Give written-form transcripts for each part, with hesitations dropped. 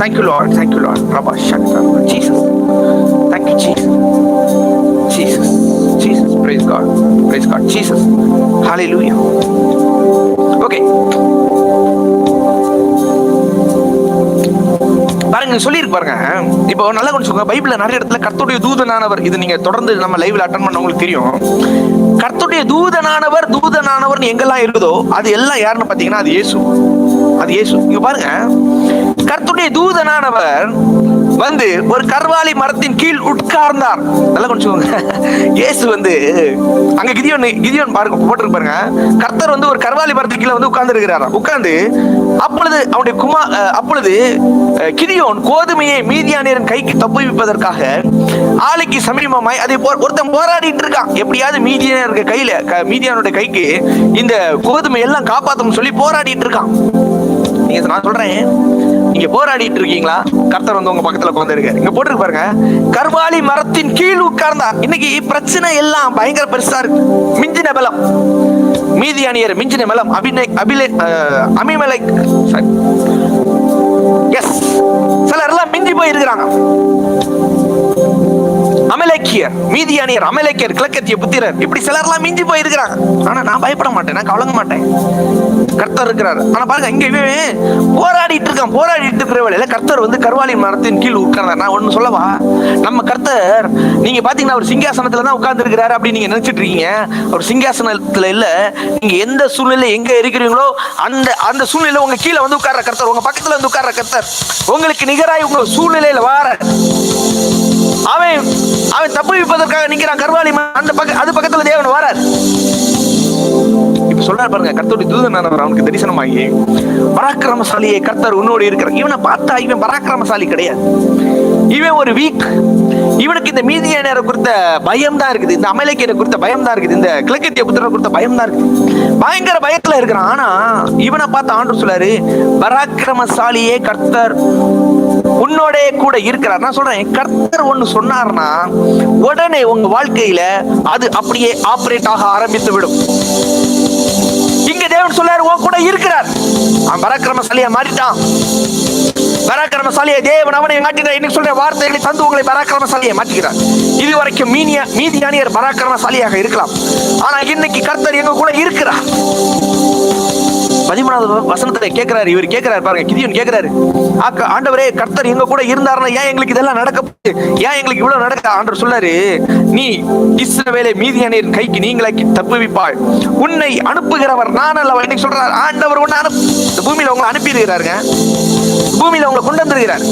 Thank you, Lord. Thank you, Lord. Rabba Shakta. Jesus. Thank you, Jesus. Jesus. Jesus. Praise God. Praise God. Jesus. Hallelujah. Okay. பாருங்க, சொல்லியிருக்கு பாருங்க. இப்போ நல்லா கொஞ்சம் சொல்லுங்க. பைபிள்ல நிறைய இடத்துல கர்த்தருடைய தூதனானவர், இது நீங்க தொடர்ந்து நம்ம லைவ்ல அட்டெண்ட் பண்ண உங்களுக்கு தெரியும். கர்த்தருடைய தூதனானவர் தூதனானவர் எங்கெல்லாம் இருக்குதோ அது எல்லாம் யாருன்னு பாத்தீங்கன்னா அது இயேசு. அது இயேசு. இங்க பாருங்க, கர்த்தருடைய தூதனானவர் வந்து ஒரு கர்வாலி மரத்தின் கீழ் உட்கார்ந்தார். நல்லா கொஞ்சம் இயேசு வந்து அங்க கிதியோன் பாருங்க போட்டு பாருங்க. கர்த்தர் வந்து ஒரு கர்வாலி மரத்தின் கீழே வந்து உட்கார்ந்து இருக்கிறாராம். உட்கார்ந்து அப்பொழுது அவனுடைய அப்பொழுது கிதியோன் கோதுமையை மீதியானியரின் கைக்கு தப்புவிப்பதற்காக ஆலைக்கு சமீபமாய் அதை ஒருத்தன் போராடிட்டு இருக்கான். எப்படியாவது மீதியானுடைய கைக்கு இந்த கோதுமை எல்லாம் காப்பாற்றணும்னு சொல்லி போராடிட்டு இருக்கான். நீங்க நான் சொல்றேன், நீங்க போராடிட்டு இருக்கீங்களா? கர்த்தர் வந்து உங்க பக்கத்துல உட்கார்ந்திருக்காரு. இங்க போட்டுருக்கு பாருங்க, கர்வாலி மரத்தின் கீழ் உட்கார்ந்தார். இன்னைக்கு பிரச்சனை எல்லாம் பயங்கர பெருசா இருக்கு. மிஞ்சின பலம் மீதியானியர், மிஞ்சின பலம் அபிமெலேக், எஸ், சிலர் எல்லாம் மிஞ்சி போய் இருக்கிறாங்க. அமலேக்கியர், மீதியானியர், அமலேக்கியர், கிழக்கத்திய புத்திரர், இப்படி சிலர்லாம் மிஞ்சி போய் இருக்கிறாங்க. ஆனா நான் பயப்பட மாட்டேன், நான் கலங்க மாட்டேன். கர்த்தர் இருக்கிறார். ஆனா பாருங்க, இங்க போராடிட்டு இருக்கான். போராடிட்டு இருக்கிற வேளையில கர்த்தர் வந்து கர்வாலி மரத்தின் கீழ் உட்கார்ந்தார். நான் ஒண்ணு சொல்லவா, நம்ம கர்த்தர் நீங்க பாத்தீங்கன்னா ஒரு சிங்காசனத்துல தான் உட்கார்ந்து இருக்கிறாரு அப்படின்னு நீங்க நினைச்சிட்டு இருக்கீங்க. ஒரு சிங்காசனத்துல இல்ல, நீங்க எந்த சூழ்நிலை எங்க இருக்கிறீங்களோ அந்த சூழ்நிலை உங்க கீழே வந்து உட்கார்ற கர்த்தர், உங்க பக்கத்துல வந்து உட்கார்ற கர்த்தர், உங்களுக்கு நிகராய் உங்க சூழ்நிலையில வார அவன் தப்புவிப்பதற்காக நிக்கிறான். கர்வாலி அது பக்கத்துல தேவன் வாரார். இப்ப சொல்றாரு பாருங்க, கர்த்தருடைய தூதனானவர் அவனுக்கு தரிசனமாகி, பராக்கிரமசாலியே, கர்த்தர் உன்னோடு இருக்கிறார். இவனை பார்த்தா இவன் பராக்கிரமசாலி கிடையாது, இவன் ஒரு வீக். இவனுக்கு இந்த மீதியானியரை குறித்த பயம் தான் இருக்குது, இந்த அமலேக்கியரை குறித்த பயம் தான் இருக்குது, இந்த கிழக்கத்திய புத்திரரை குறித்த பயம் தான் இருக்குது. பயங்கர பயத்துல இருக்கிறான். ஆனா இவனை பார்த்து ஆண்டவர் சொல்றாரு, பராக்கிரமசாலியே, கர்த்தர் உன்னோட கூட இருக்கிறார். நான் சொல்றேன், கர்த்தர் ஒண்ணு சொன்னார்னா உடனே உங்க வாழ்க்கையில அது அப்படியே ஆபரேட் ஆக ஆரம்பித்து விடும். இங்க தேவன் சொல்றாரு, உன் கூட இருக்கிறார். அவன் பராக்கிரமசாலியா மாறிட்டான். பராக்கிரமசாலியை தேவன் அவனை மாற்றினார். இன்னைக்கு சொல்ற வார்த்தைகளை தந்து உங்களை பராக்கிரமசாலியை மாற்றுகிறார். இதுவரைக்கும் மீதியானியர் பராக்கிரமசாலியாக இருக்கலாம், ஆனா இன்னைக்கு கர்த்தர் எங்க கூட இருக்கிறார். 13வது வசனத்துல கேட்கிறாரு, இவர் கேட்கிறாரு பாருங்க, கிதியோன் கேட்கிறாரு, ஆண்டவரே, கர்த்தர் எங்க கூட இருந்தாருன்னா ஏன் எங்களுக்கு இதெல்லாம் நடக்க, ஏன் எங்களுக்கு இவ்வளவு நடக்க? ஆண்டவர் சொல்லாரு, நீ இஸ்ரவேலை மீதியானியரின் கைக்கு நீங்களாக்கி தப்புவிப்பாய், உன்னை அனுப்புகிறவர் நான் அல்லவா. இன்னைக்கு சொல்றாரு, ஆண்டவர் உன்னை இந்த பூமியில உங்களை அனுப்பி இருக்கிறாருங்க. பூமியில உங்களை கொண்டு வந்திருக்கிறார்,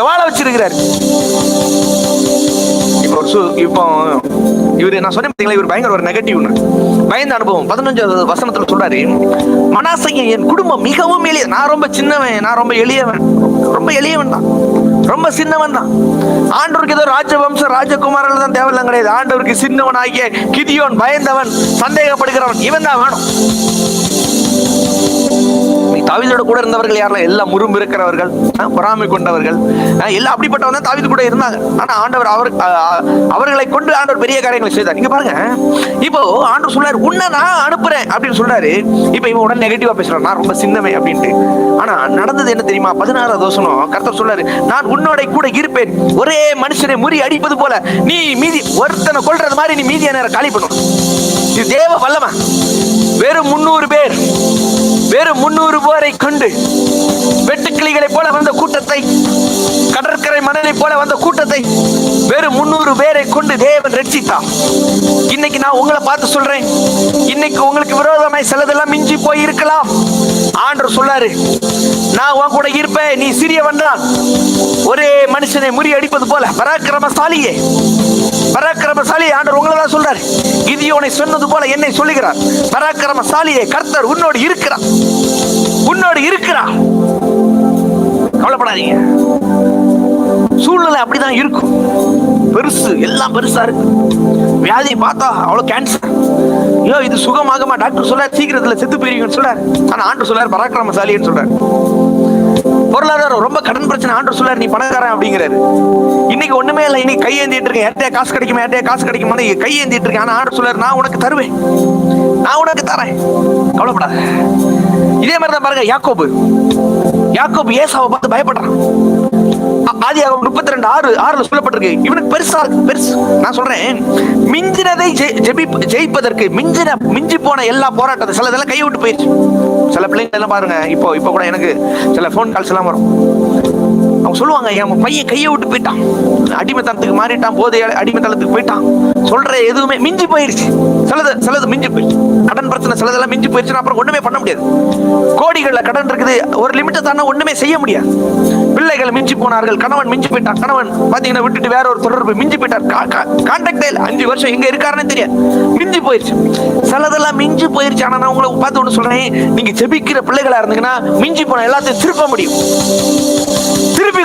வாழ வச்சிருக்கிறார். இப்போ இவரு நான் சொன்னேன் பார்த்தீங்களா, இவர் பயங்கர ஒரு நெகட்டிவ் பயந்த அனுபவம். 15வது வசனத்துல சொல்றாரு, மனாசேயே, என் குடும்பம் மிகவும் எளிய, நான் ரொம்ப சின்னவன், நான் ரொம்ப எளியவன், ரொம்ப எளியவன் தான், ரொம்ப சின்னவன் தான். ஆண்டவருக்கு ஏதோ ராஜவம்ச ராஜகுமாரர்கள் தான் தேவையில்லை கிடையாது. ஆண்டவருக்கு சின்னவன் ஆகிய கிதியோன், பயந்தவன், சந்தேகப்படுகிறவன், இவன் தான் வேணும். தாவீதோட கூட இருந்தவர்கள் யாரெல்லாம்? எல்லாம் முறும்பு இருக்கிறவர்கள், பொறாமை கொண்டவர்கள், எல்லாம் அப்படிப்பட்டவங்க தான் தாவீது கூட இருந்தாங்க. ஆனா ஆண்டவர் அவர்களை கொண்டு ஆண்டவர் பெரிய காரியங்களை செய்தார். நீங்க பாருங்க, இப்போ ஆண்டவர் சொல்றாரு, உன்னை நான் அனுப்புறேன் அப்படின்னு சொல்றாரு. இப்ப இவன் உடனே நெகட்டிவா பேசுறான், நான் ரொம்ப சின்னமே அப்படின்ட்டு. ஆனா நடந்தது என்ன தெரியுமா? 16வது வசனம் கர்த்தர் சொல்றாரு, நான் உன்னோட கூட இருப்பேன், ஒரே மனுஷனை முறி அடிப்பது போல நீ மீதி ஒருத்தனை கொல்றது மாதிரி நீ மீதியானியரை காலி பண்ணும். இது தேவ வல்லமை. வெறும் 300 பேர், வெறும் 300 பேரை கொண்டு வெட்டுக்கிளிகளை போல வந்த கூட்டத்தை, கடற்கரை மணலை போல வந்த கூட்டத்தை, வெறும் 300 பேரை கொண்டு தேவன் ரட்சித்தான். இன்னைக்கு நான் உங்களை பார்த்து சொல்றேன், இன்னைக்கு உங்களுக்கு விரோதமாய் சிலதெல்லாம் மிஞ்சி போய் இருக்கலாம். ஆண்டவர் சொல்லாரு, நான் உன் கூட இருப்பேன், நீ சிறியவன் தான், ஒரே மனுஷனை முறியடிப்பது போல. பராக்கிரமசாலியே, பராக்கிரமசாலி ஆண்டவர் உங்களை தான் சொல்றாரு. கிதியோனை சொன்னது போல என்னை சொல்லுகிறார், பராக்கிரமசாலியே, கர்த்தர் உன்னோடு இருக்கிறார், உன்னோடு இருக்கிறார். கவலைப்படாதீங்க. சூழ்நிலை அப்படிதான் இருக்கும், பெருசு, எல்லாம் பெருசா இருக்கு. வியாதியை பார்த்தா அவ்வளவு கேன்சர், ஐயோ இது சுகமாகமா, டாக்டர் சொல்றாரு சீக்கிரத்துல செத்து போயிருவீங்கன்னு சொல்றாரு. ஆனா ஆண்டவர் சொல்றாரு பராக்கிரமசாலின்னு சொல்றாரு. பொருளாதாரம் ரொம்ப கடன் பிரச்சனை, ஆண்டவர் சொல்றாரு நீ பணக்காரன் அப்படிங்கிறாரு. இன்னைக்கு ஒண்ணுமே இல்லை, இன்னைக்கு கையேந்திட்டு இருக்கேன், யார்ட்டையா காசு கிடைக்குமா, யார்ட்டையா காசு கிடைக்குமா கையேந்திட்டு இருக்கேன். ஆனா ஆண்டவர் சொல்றாரு, நான் உனக்கு தருவேன், நான் உனக்கு தரேன், கவலைப்படாத. இதே மாதிரிதான் பாருங்க யாக்கோபு ஏசாவை பார்த்து பயப்படுறான். ஆதியாகமம் 32:6 சொல்லப்பட்டிருக்கு. இவனுக்கு பெருசு. நான் சொல்றேன், மிஞ்சினதை ஜெயிப்பதற்கு மிஞ்சி போன எல்லா போராட்டத்தை சிலதெல்லாம் கையை விட்டு போயிடுச்சு. சில பிள்ளைங்க எல்லாம் பாருங்க, இப்போ கூட எனக்கு சில போன் கால்ஸ் எல்லாம் வரும். அவங்க சொல்லுவாங்க, என் பையன் கையை விட்டு போயிட்டான், அடிமைத்தனத்துக்கு மாறிட்டான், போதை அடிமைத்தனத்துக்கு போயிட்டான். சொல்ற எதுவுமே மிஞ்சி போயிருச்சு. சிலது மிஞ்சி போயிடுச்சு. கடன் பிரச்சனை சிலதெல்லாம் மிஞ்சி போயிருச்சுன்னா அப்புறம் ஒண்ணுமே பண்ண முடியாது. கோடிகள்ல கடன் இருக்குது, ஒரு லிமிட்டை தானே ஒண்ணுமே செய்ய முடியாது. பிள்ளைகள் மிஞ்சி போனார்கள், கணவன் மிஞ்சி போயிட்டான், கணவன் பாத்தீங்கன்னா விட்டுட்டு வேற ஒரு தொடர்பு மிஞ்சி போயிட்டார், கான்டாக்டே இல்லை, 5 வருஷம் எங்க இருக்காருன்னு தெரியாது, மிஞ்சி போயிருச்சு. சிலதெல்லாம் மிஞ்சி போயிருச்சு. ஆனா நான் உங்களை பார்த்து ஒண்ணு சொல்றேன், நீங்க ஜெபிக்கிற பிள்ளைகளா இருந்தீங்கன்னா மிஞ்சி போன எல்லாத்தையும் திருப்பிக்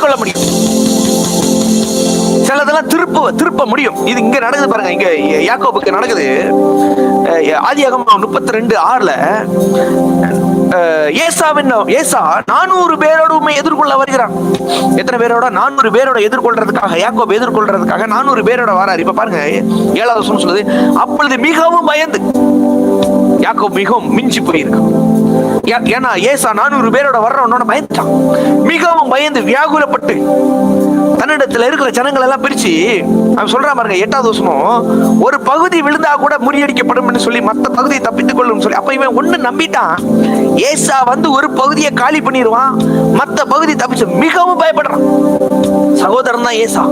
கொள்ள முடியும். சிலதெல்லாம் திருப்ப முடியும். இது இங்க நடக்குது பாருங்க. இங்க யாக்கோபுக்கு நடக்குது. ஆதியாகமம் 32:6 ஏசா 400 பேரோடு எதிர்கொள்ள வருகிறான். எத்தனை பேரோட? 400 பேரோட எதிர்கொள்றதுக்காக, யாக்கோபு எதிர்கொள்றதுக்காக 400 பேரோட வராரு. இப்ப பாருங்க 7வது வசனம் சொல்லுது, அப்பொழுது மிகவும் பயந்து யாக்கோபு மிகவும் மிஞ்சி போயிருக்கான். ஏன்னா ஏசா 400 பேரோட வர்றவனோட பயந்துட்டான். மிகவும் பயந்து வியாகுலப்பட்டு தன்னிடத்துல இருக்கிற ஜனங்கள் எல்லாம் பிரிச்சு அவன் சொல்றான் பாருங்க 8வது வசனம், ஒரு பகுதி விழுந்தா கூட முறியடிக்கப்படும் சொல்லி மத்த பகுதியை தப்பித்துக் கொள்ளும் சொல்லி. அப்ப இவன் ஒண்ணு நம்பிட்டான், ஏசா வந்து ஒரு பகுதியை காலி பண்ணிடுவான், மத்த பகுதி தப்பிச்சு. மிகவும் பயப்படுறான். சகோதரன் தான் ஏசா,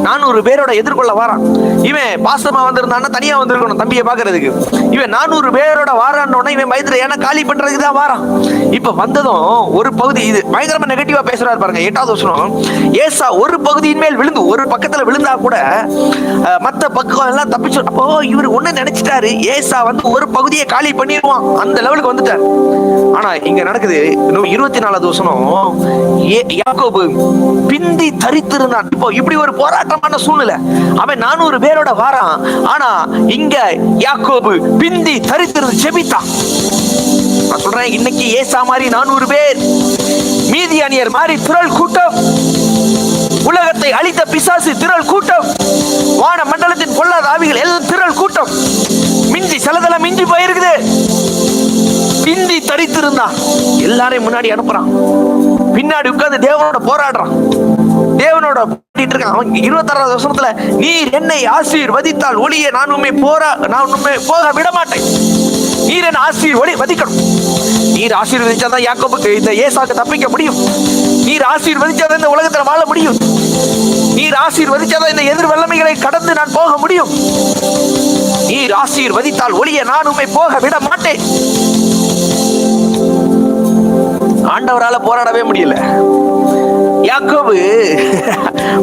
400 பேரோட எதிர்கொள்ள வாரான். இவன் பாசமா வந்திருந்தான்னா தனியா வந்திருக்கணும் தம்பியை பாக்குறதுக்கு. இவன் 400 பேரோட வாரான்னு இவன் பயத்துல, ஏன்னா காலி பண்றதுக்கு தான் வாரான். இப்ப வந்ததும் ஒரு பகுதி, இது பயங்கரமா நெகட்டிவா பேசுறாரு பாருங்க 8வது வசனம், ஏசா ஒரு பகுதியின் மேல் விழுந்து, ஒரு பக்கத்துல விழுந்தா கூட மத்த பக்கம் எல்லாம் தப்பிச்சு. அப்போ இவர் ஒண்ணு நினைச்சிட்டாரு, ஏசா வந்து ஒரு பகுதியை காலி பண்ணிடுவான், அந்த லெவலுக்கு வந்துட்டார். ஆனா இங்க நடக்குது 24வது வசனம், யாக்கோபு பிந்தி தரித்திருந்தான். இப்போ இப்படி ஒரு போராட்டமான சூழ்நிலை, அவன் 400 பேரோட வாரான். ஆனா இங்க யாக்கோபு பிந்தி தரித்திருந்து ஜெபித்தான். நான் சொல்றேன், இன்னைக்கு ஏசா மாதிரி 400 பேர், மீதியானியர் மாதிரி திரள் கூட்டம், உலகத்தை அழித்த பிசாசு திரள் கூட்டம், வான மண்டலத்தின் பொல்லாத ஆவிகள் எல்லாம் திரள் கூட்டம், சிலதெல்லாம் மிஞ்சி போயிருக்குது. பிந்தி தரித்திருந்தான், எல்லாரையும் முன்னாடி அனுப்புறான், பின்னாடி உட்கார்ந்து தேவனோட போராடுறான், தேவனோட போராடிட்டு இருக்கான். அவன் 26வது வசனத்துல, நீர் என்னை ஆசீர்வதித்தால் ஒளிய நான் உண்மை போக விட மாட்டேன். நீர் என்ன ஆசீர்வதிக்கணும். நீர் ஆசீர்வதிச்சாதான் யாக்கோபுக்கு, இந்த ஏசாக்கு தப்பிக்க முடியும். நீர் ஆசீர்வதிச்சாதான் இந்த உலகத்துல வாழ முடியும். நீர் ஆசீர்வதிச்சாதான் இந்த எதிர் வல்லமைகளை கடந்து நான் போக முடியும். நீர் ஆசீர்வதித்தால் ஒளிய நான் உண்மை போக விட மாட்டேன். ஆண்டவரால போராடவே முடியல. யாக்கோபு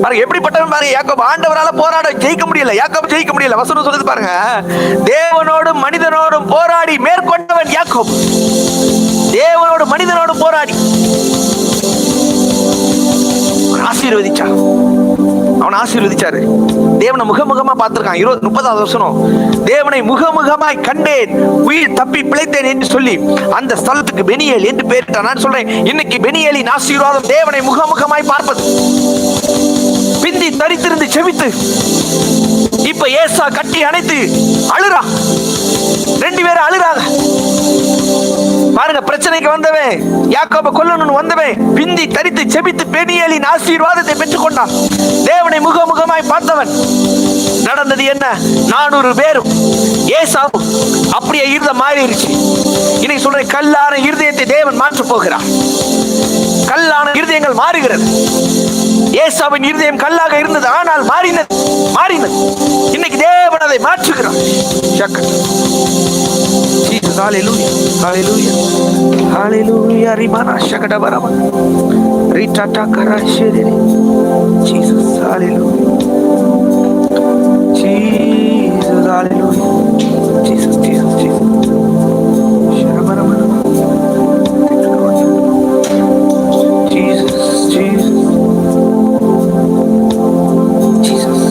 பாருங்க எப்படிப்பட்டவன் பாருங்க. யாக்கோபு ஆண்டவரால போராட ஜெயிக்க முடியல. யாக்கோபு ஜெயிக்க முடியல. வசனம் சொல்லுது பாருங்க, தேவனோடும் மனிதனோடும் போராடி மேற்கொண்டவன் யாக்கோபு. தேவனோடும் மனிதனோடும் போராடி அவன் ஆசீர்வதிச்சாரு. தேவனை முகமுகமா பார்த்திருக்கான். 30வது வசனம், தேவனை முகமுகமாய் கண்டேன், உயிர் தப்பி பிழைத்தேன் என்று சொல்லி அந்த ஸ்தலத்துக்கு பெனியேல் என்று பெயரிட்டான். நான் சொல்றேன், இன்னைக்கு பெனியேலின் ஆசீர்வாதம் தேவனை முகமுகமாய் பார்ப்பது. பிந்தி தரித்திருந்து செவித்து, இப்ப ஏசா கட்டி அணைத்து அழுறா. 2 பேரும் அழுறாங்க பாருங்க. பிரச்சனைக்கு வந்தவன், யாக்கோபை கொல்லணும்னு வந்தவன், பிந்தி தரித்து செபித்து பெனியேலின் ஆசீர்வாதத்தை பெற்றுக் கொண்டான். தேவனை முகமுகமாய் பார்த்தவன். நடந்தது என்ன? 400 பேரும் ஏசாவும் அப்படியே இருதம் மாறிடுச்சு. இன்னைக்கு சொல்றேன், கல்லான இருதயத்தை தேவன் மாற்ற போகிறார். கல்லான இருதயங்கள் மாறுகிறது. ஏசாவின் இருதயம் கல்லாக இருந்தது, ஆனால் மாறினது. இன்னைக்கு தேவன் அதை மாற்றுகிறார். Jesus, hallelujah, hallelujah, hallelujah. Rimana shakada barama, ritata karashiri. Jesus, hallelujah, Jesus, hallelujah, Jesus, Jesus, Jesus. Sharabarama, Jesus, Jesus, Jesus, Jesus.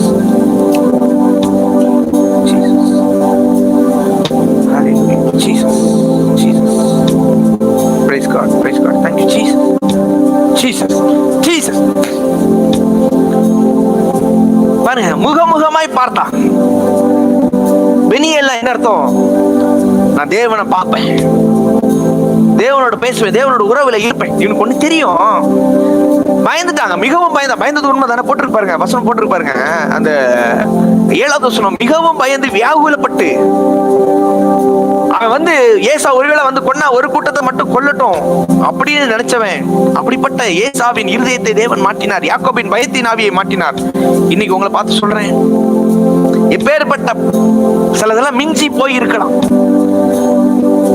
Hallelujah. Jesus, Jesus. Praise God, praise God. Thank you, Jesus. Jesus, Jesus. பாருங்க, முகமுகமாய் பார்த்தா. Peniel என்ன அர்த்தம்? நான் தேவனை பார்ப்பேன். தேவனோட பேசுவேன், தேவனோட உறவுல இருப்பேன். இவனுக்கு ஒண்ணு தெரியும். பயந்துட்டாங்க, மிகவும் பயந்தது உண்மை தானே. போட்டிருப்பாருங்க, வசனம் போட்டிருப்பாருங்க, அந்த 7வது வசனம். மிகவும் பயந்து வியாகுலப்பட்டு அவன் ஏசா ஒருவேளை கொன்னா ஒரு கூட்டத்தை மட்டும் கொல்லட்டும் அப்படின்னு நினைச்சவன். அப்படிப்பட்ட ஏசாவின் இருதயத்தை தேவன் மாற்றினார், யாக்கோபின் பயத்தின் ஆவியை மாற்றினார். இன்னைக்கு உங்களை பார்த்து சொல்றேன், எப்பேற்பட்ட சிலதெல்லாம் மிஞ்சி போய் இருக்கலாம்,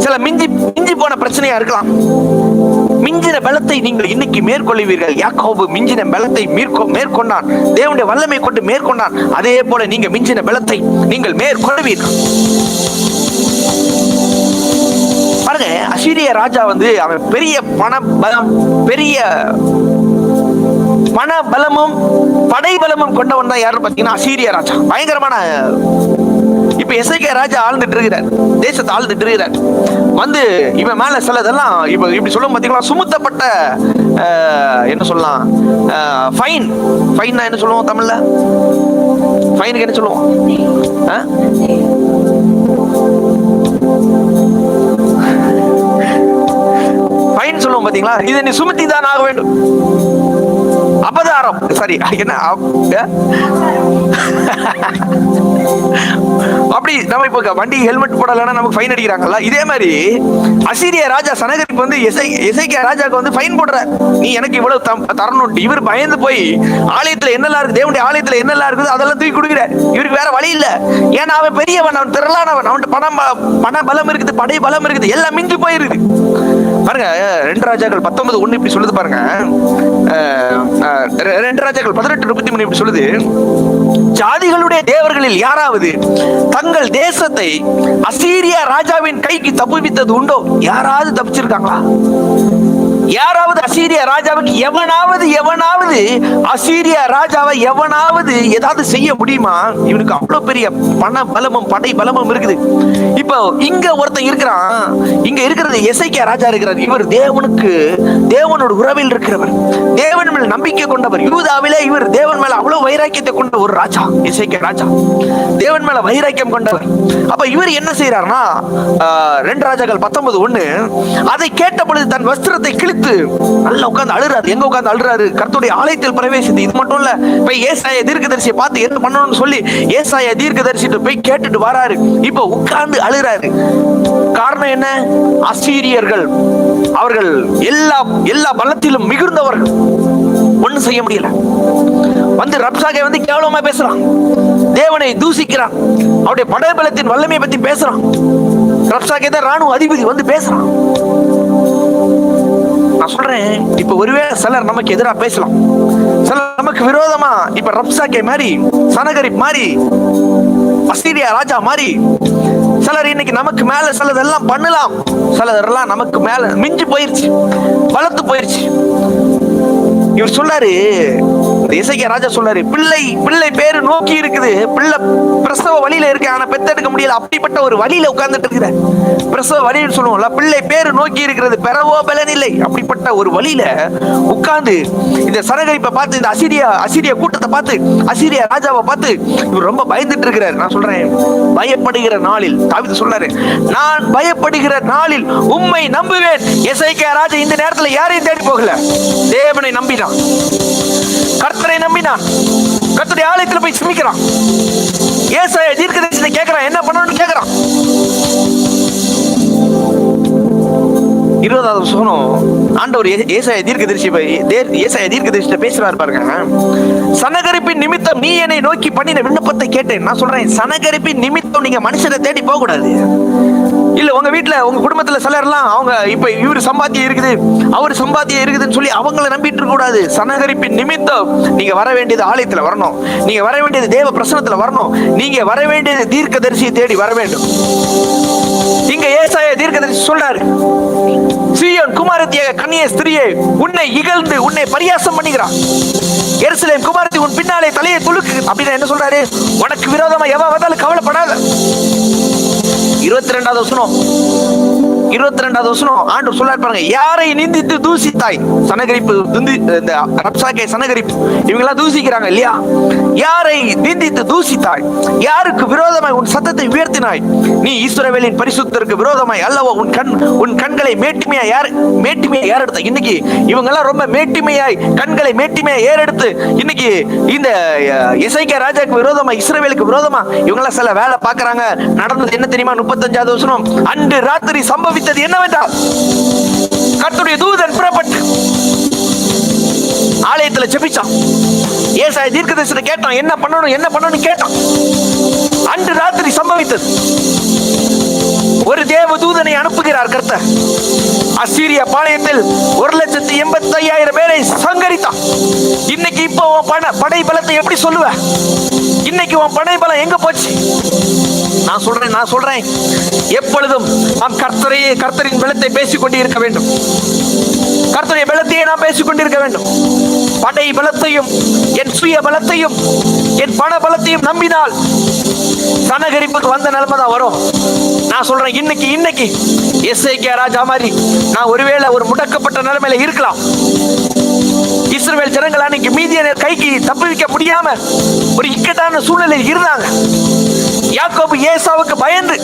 சில மிஞ்சி போன பிரச்சனையா இருக்கலாம். மிஞ்சின பலத்தை நீங்கள் இன்னைக்கு மேற்கொள்வீர்கள். யாக்கோபு மிஞ்சின பலத்தை மேற்கொண்டான், தேவனுடைய வல்லமை கொண்டு மேற்கொண்டான். அதே போல நீங்க மிஞ்சின பலத்தை நீங்கள் மேற்கொள்வீர்கள். பாருங்க, அசீரிய ராஜா அவன் பெரிய பண பலமும் படை பலமும் கொண்டவன் தான். யாரு பாத்தீங்கன்னா அசீரிய ராஜா. பயங்கரமான. இப்ப எசேக்கியா ராஜா ஆழ்ந்துட்டு இருக்கிறார், தேசத்தை ஆழ்ந்துட்டு இருக்கிறார். இவன் மேல சிலதெல்லாம் இப்படி சொல்லும் பாத்தீங்களா, சுமத்தப்பட்ட என்ன சொல்லலாம், ஃபைன். ஃபைன்னா என்ன சொல்லுவோம் தமிழ்ல? ஃபைனுக்கு என்ன சொல்லுவோம்? ஃபைன் சொல்லுவோம் பாத்தீங்களா. இதை நீ சுமத்தி தான் ஆக வேண்டும். அபதாரம், சரி என்ன அப்படி நம்ம இப்ப வண்டி ஹெல்மெட் போடலன்னா நமக்கு ஃபைன் அடிக்கிறாங்கல்ல, இதே மாதிரி அசீரிய ராஜா சனகரிப்பு எசேக்கியா ராஜாக்கு ஃபைன் போடுற. நீ எனக்கு இவ்வளவு தரணும். இவர் பயந்து போய் ஆலயத்துல என்னெல்லாம் இருக்கு, தேவனுடைய ஆலயத்துல என்னெல்லாம் இருக்குது அதெல்லாம் தூக்கி கொடுக்குற. இவருக்கு வேற வழி இல்ல. ஏன்னா அவன் பெரியவன், அவன் திரளானவன், அவன் பண பலம் இருக்குது, படை பலம் இருக்குது, எல்லாம் மிஞ்சி போயிருக்கு. பாருங்க 2 ராஜாக்கள் 19:1 இப்படி சொல்லுது பாருங்க. 2 ராஜாக்கள் 18:33 இப்படி சொல்லுது. ஜாதிகளுடைய தேவர்களில் யாராவது தங்கள் தேசத்தை அசீரிய ராஜாவின் கைக்கு தப்புவித்தது உண்டோ? யாராவது தப்பிச்சிருக்காங்களா? யாராவது அசீரிய ராஜாவுக்கு எவனாவது அசீரிய ராஜாவை ஏதாவது செய்ய முடியுமா? இவனுக்கு அவ்வளவு பெரிய பண பலமும் படை பலமும் இருக்குது. இப்போ இங்க ஒருத்தன் இருக்கிறான், இங்க இருக்கிறது எசேக்கியா ராஜா இருக்கிறார். இவர் தேவனோட உறவில் இருக்கிறவர், தேவன் மேல் நம்பிக்கை கொண்டவர். யூதாவிலே இவர் தேவன் மேல அவ்வளவு வைராக்கியத்தை கொண்ட ஒரு ராஜா. எசேக்கியா ராஜா தேவன் மேல வைராக்கியம் கொண்டவர். அப்ப இவர் என்ன செய்யறாருன்னா, 2 ராஜாக்கள் 19:1 அதை கேட்ட பொழுது தன் வஸ்திரத்தை கிழித்து நல்லா உட்கார்ந்து அழுறாரு. எங்க உட்கார்ந்து அழுறாரு? கர்த்தருடைய ஆலயத்தில் பிரவேசித்து. இது மட்டும் இல்ல, போய் ஏசாயா தீர்க்கதரிசியை பார்த்து என்ன பண்ணணும்னு சொல்லி ஏசாயா தீர்க்கதரிசிட்ட போய் கேட்டுட்டு வராரு. இப்ப உட்கார்ந்து அழுறாரு. காரணம் என்ன? அசீரியர்கள் அவர்கள் எல்லா பலத்திலும் மிகுந்தவர்கள், ஒண்ணும் செய்ய முடியல. ரப்சாகே கேவலமா பேசுறான், தேவனை தூசிக்கிறான், அவருடைய படைபலத்தின் வல்லமையை பத்தி பேசுறான். ரப்சாகே தான் ராணுவ அதிபதி பேசுறான். நான் சொல்றேன், இப்ப ஒருவேளை சிலர் நமக்கு எதிராக பேசலாம், சிலர் நமக்கு விரோதமா. இப்ப ரப்சாகே மாதிரி, சனகரிப் மாதிரி, அசீரியா ராஜா மாதிரி சிலர் இன்னைக்கு நமக்கு மேல சிலதெல்லாம் பண்ணலாம். சிலதெல்லாம் நமக்கு மேல மிஞ்சி போயிருச்சு, வளர்த்து போயிருச்சு. இவர் சொல்லாரு, எசேக்கியா ராஜா சொல்லாரு, பிள்ளை பேரு நோக்கி இருக்குது, பிள்ளை பிரசவ வழியில இருக்கு, ஆனா பெத்தெடுக்க முடியல. அப்படிப்பட்ட ஒரு வழியில உட்கார்ந்துட்டு இருக்கிற, பிரசவ வழின்னு சொல்லுவோம்ல, பிள்ளை பேரு நோக்கி இருக்கிறது, பெறவோ பலன் இல்லை. அப்படிப்பட்ட ஒரு வழியில உட்கார்ந்து இந்த சனகரிப்பை பார்த்து, இந்த அசீரிய கூட்டத்தை பார்த்து, அசீரிய ராஜாவை பார்த்து இவர் ரொம்ப பயந்துட்டு இருக்கிறார். நான் சொல்றேன், பயப்படுகிற நாளில் தாவீது சொல்றாரு, நான் பயப்படுகிற நாளில் உம்மை நம்புவேன். எசேக்கியா ராஜா இந்த நேரத்துல யாரையும் தேடி போகல, தேவனை நம்பினான், கர்த்தரை நம்பினான், கர்த்தருடைய ஆலயத்துல போய் சிமிக்கிறான். ஏசாயா தீர்க்கதரிசியை கேட்கிறான், என்ன பண்ணணும்னு கேட்கிறான். 20வது வசனம் ஆண்டவர் ஏசாயா தீர்க்கதரிசிட்ட பேசுறாரு பாருங்க. சனகரிப்பின் நிமித்தம் நீ என்னை நோக்கி பண்ணின விண்ணப்பத்தை கேட்டேன். நான் சொல்றேன், சனகரிப்பின் நிமித்தம் நீங்க மனுஷனை தேடி போக கூடாது. இல்ல உங்க வீட்டுல உங்க குடும்பத்துல சிலர்லாம் அவங்க இப்ப இவரு சம்பாத்தியம் இருக்குது, அவரு சம்பாத்தியம் இருக்குதுன்னு சொல்லி அவங்கள நம்பிட்டு இருக்க கூடாது. சனகரிப்பின் நிமித்தம் நீங்க வர வேண்டியது ஆலயத்துல வரணும், நீங்க வர வேண்டியது தேவ பிரசன்னத்துல வரணும், நீங்க வர வேண்டியது தீர்க்கதரிசியை தேடி வர வேண்டும். இங்க ஏசாயா தீர்க்கதரிசி சொல்றாரு, சீயோன் குமாரத்தியாக கன்னிய ஸ்திரியே, உன்னை இகழ்ந்து உன்னை பரியாசம் பண்ணுகிறான். எருசலேம் குமாரத்தி உன் பின்னாலே தலையை துலுக்கு. அப்படின்னு என்ன சொல்றாரு? உனக்கு விரோதமா எவன் வந்தாலும் கவலைப்படாத. 22வது வசனம், 22வது வசனம் ஆண்டவர் சொல்றாரு பாருங்க. யாரை நிந்தித்து தூசித்தாய்? சனகரிப்பு, இந்த ரப்சாக்கே சனகரிப்பு இவங்க எல்லாம் தூசிக்கிறாங்க இல்லையா? யாரை நிந்தித்து தூசித்தாய்? யாருக்கு விரோதமாய் உன் சத்தத்தை உயர்த்தினாய்? நீ இஸ்ரவேலின் பரிசுத்தருக்கு விரோதமாய் அல்லவோ உன் கண்களை மேட்டிமையா ஏறெடுத்த. இன்னைக்கு இவங்க எல்லாம் ரொம்ப மேட்டிமையாய் கண்களை மேட்டிமையா ஏறெடுத்து இன்னைக்கு இந்த எசேக்கியா ராஜாக்கு விரோதமா, இஸ்ரவேலுக்கு விரோதமா இவங்க எல்லாம் சில வேலை பார்க்கறாங்க. நடந்தது என்ன தெரியுமா? 35வது வசனம். அன்று ராத்திரி சம்பவித்தது என்னவென்றால், கர்த்தருடைய தூதன் புறப்பட்டு ஆலயத்துல ஜெபிச்சான். ஏசாயா தீர்க்கதரிசனம் கேட்டான், என்ன பண்ணணும் கேட்டான். அன்று ராத்திரி சம்பவித்தது. ஒரு தேவ தூதனை அனுப்புகிறார் கர்த்தர். அசீரிய பாளையத்தில் 1,85,000 பேரை சங்கரித்தான். இன்னைக்கு இப்போ படை பலத்தை எப்படி சொல்லுவ? இன்னைக்கு உன் படை பலம் எங்க போச்சு? நான் சொல்றேன் எப்பொழுதும் நாம் கர்த்தரின் பலத்தை பேசிக்கொண்டே இருக்க வேண்டும். கர்த்தருடைய பலத்தையே நாம் பேசிக்கொண்டிருக்க வேண்டும். படை பலத்தையும் என் சுய பலத்தையும் என் பண பலத்தையும் நம்பினால் சனகரிப்புக்கு வந்த நிலைமை தான் வரும். நான் சொல்றேன் இன்னைக்கு எசேக்கியா ராஜா மாதிரி நான் ஒருவேளை ஒரு முடக்கப்பட்ட நிலைமையில இருக்கலாம். இஸ்ரவேல் ஜனங்கள் அன்னைக்கு மீதியானியர் கைக்கு தப்புவிக்க முடியாம ஒரு இக்கட்டான சூழ்நிலையில் இருந்தாங்க. யாக்கோபு ஏசாவுக்கு பயந்து.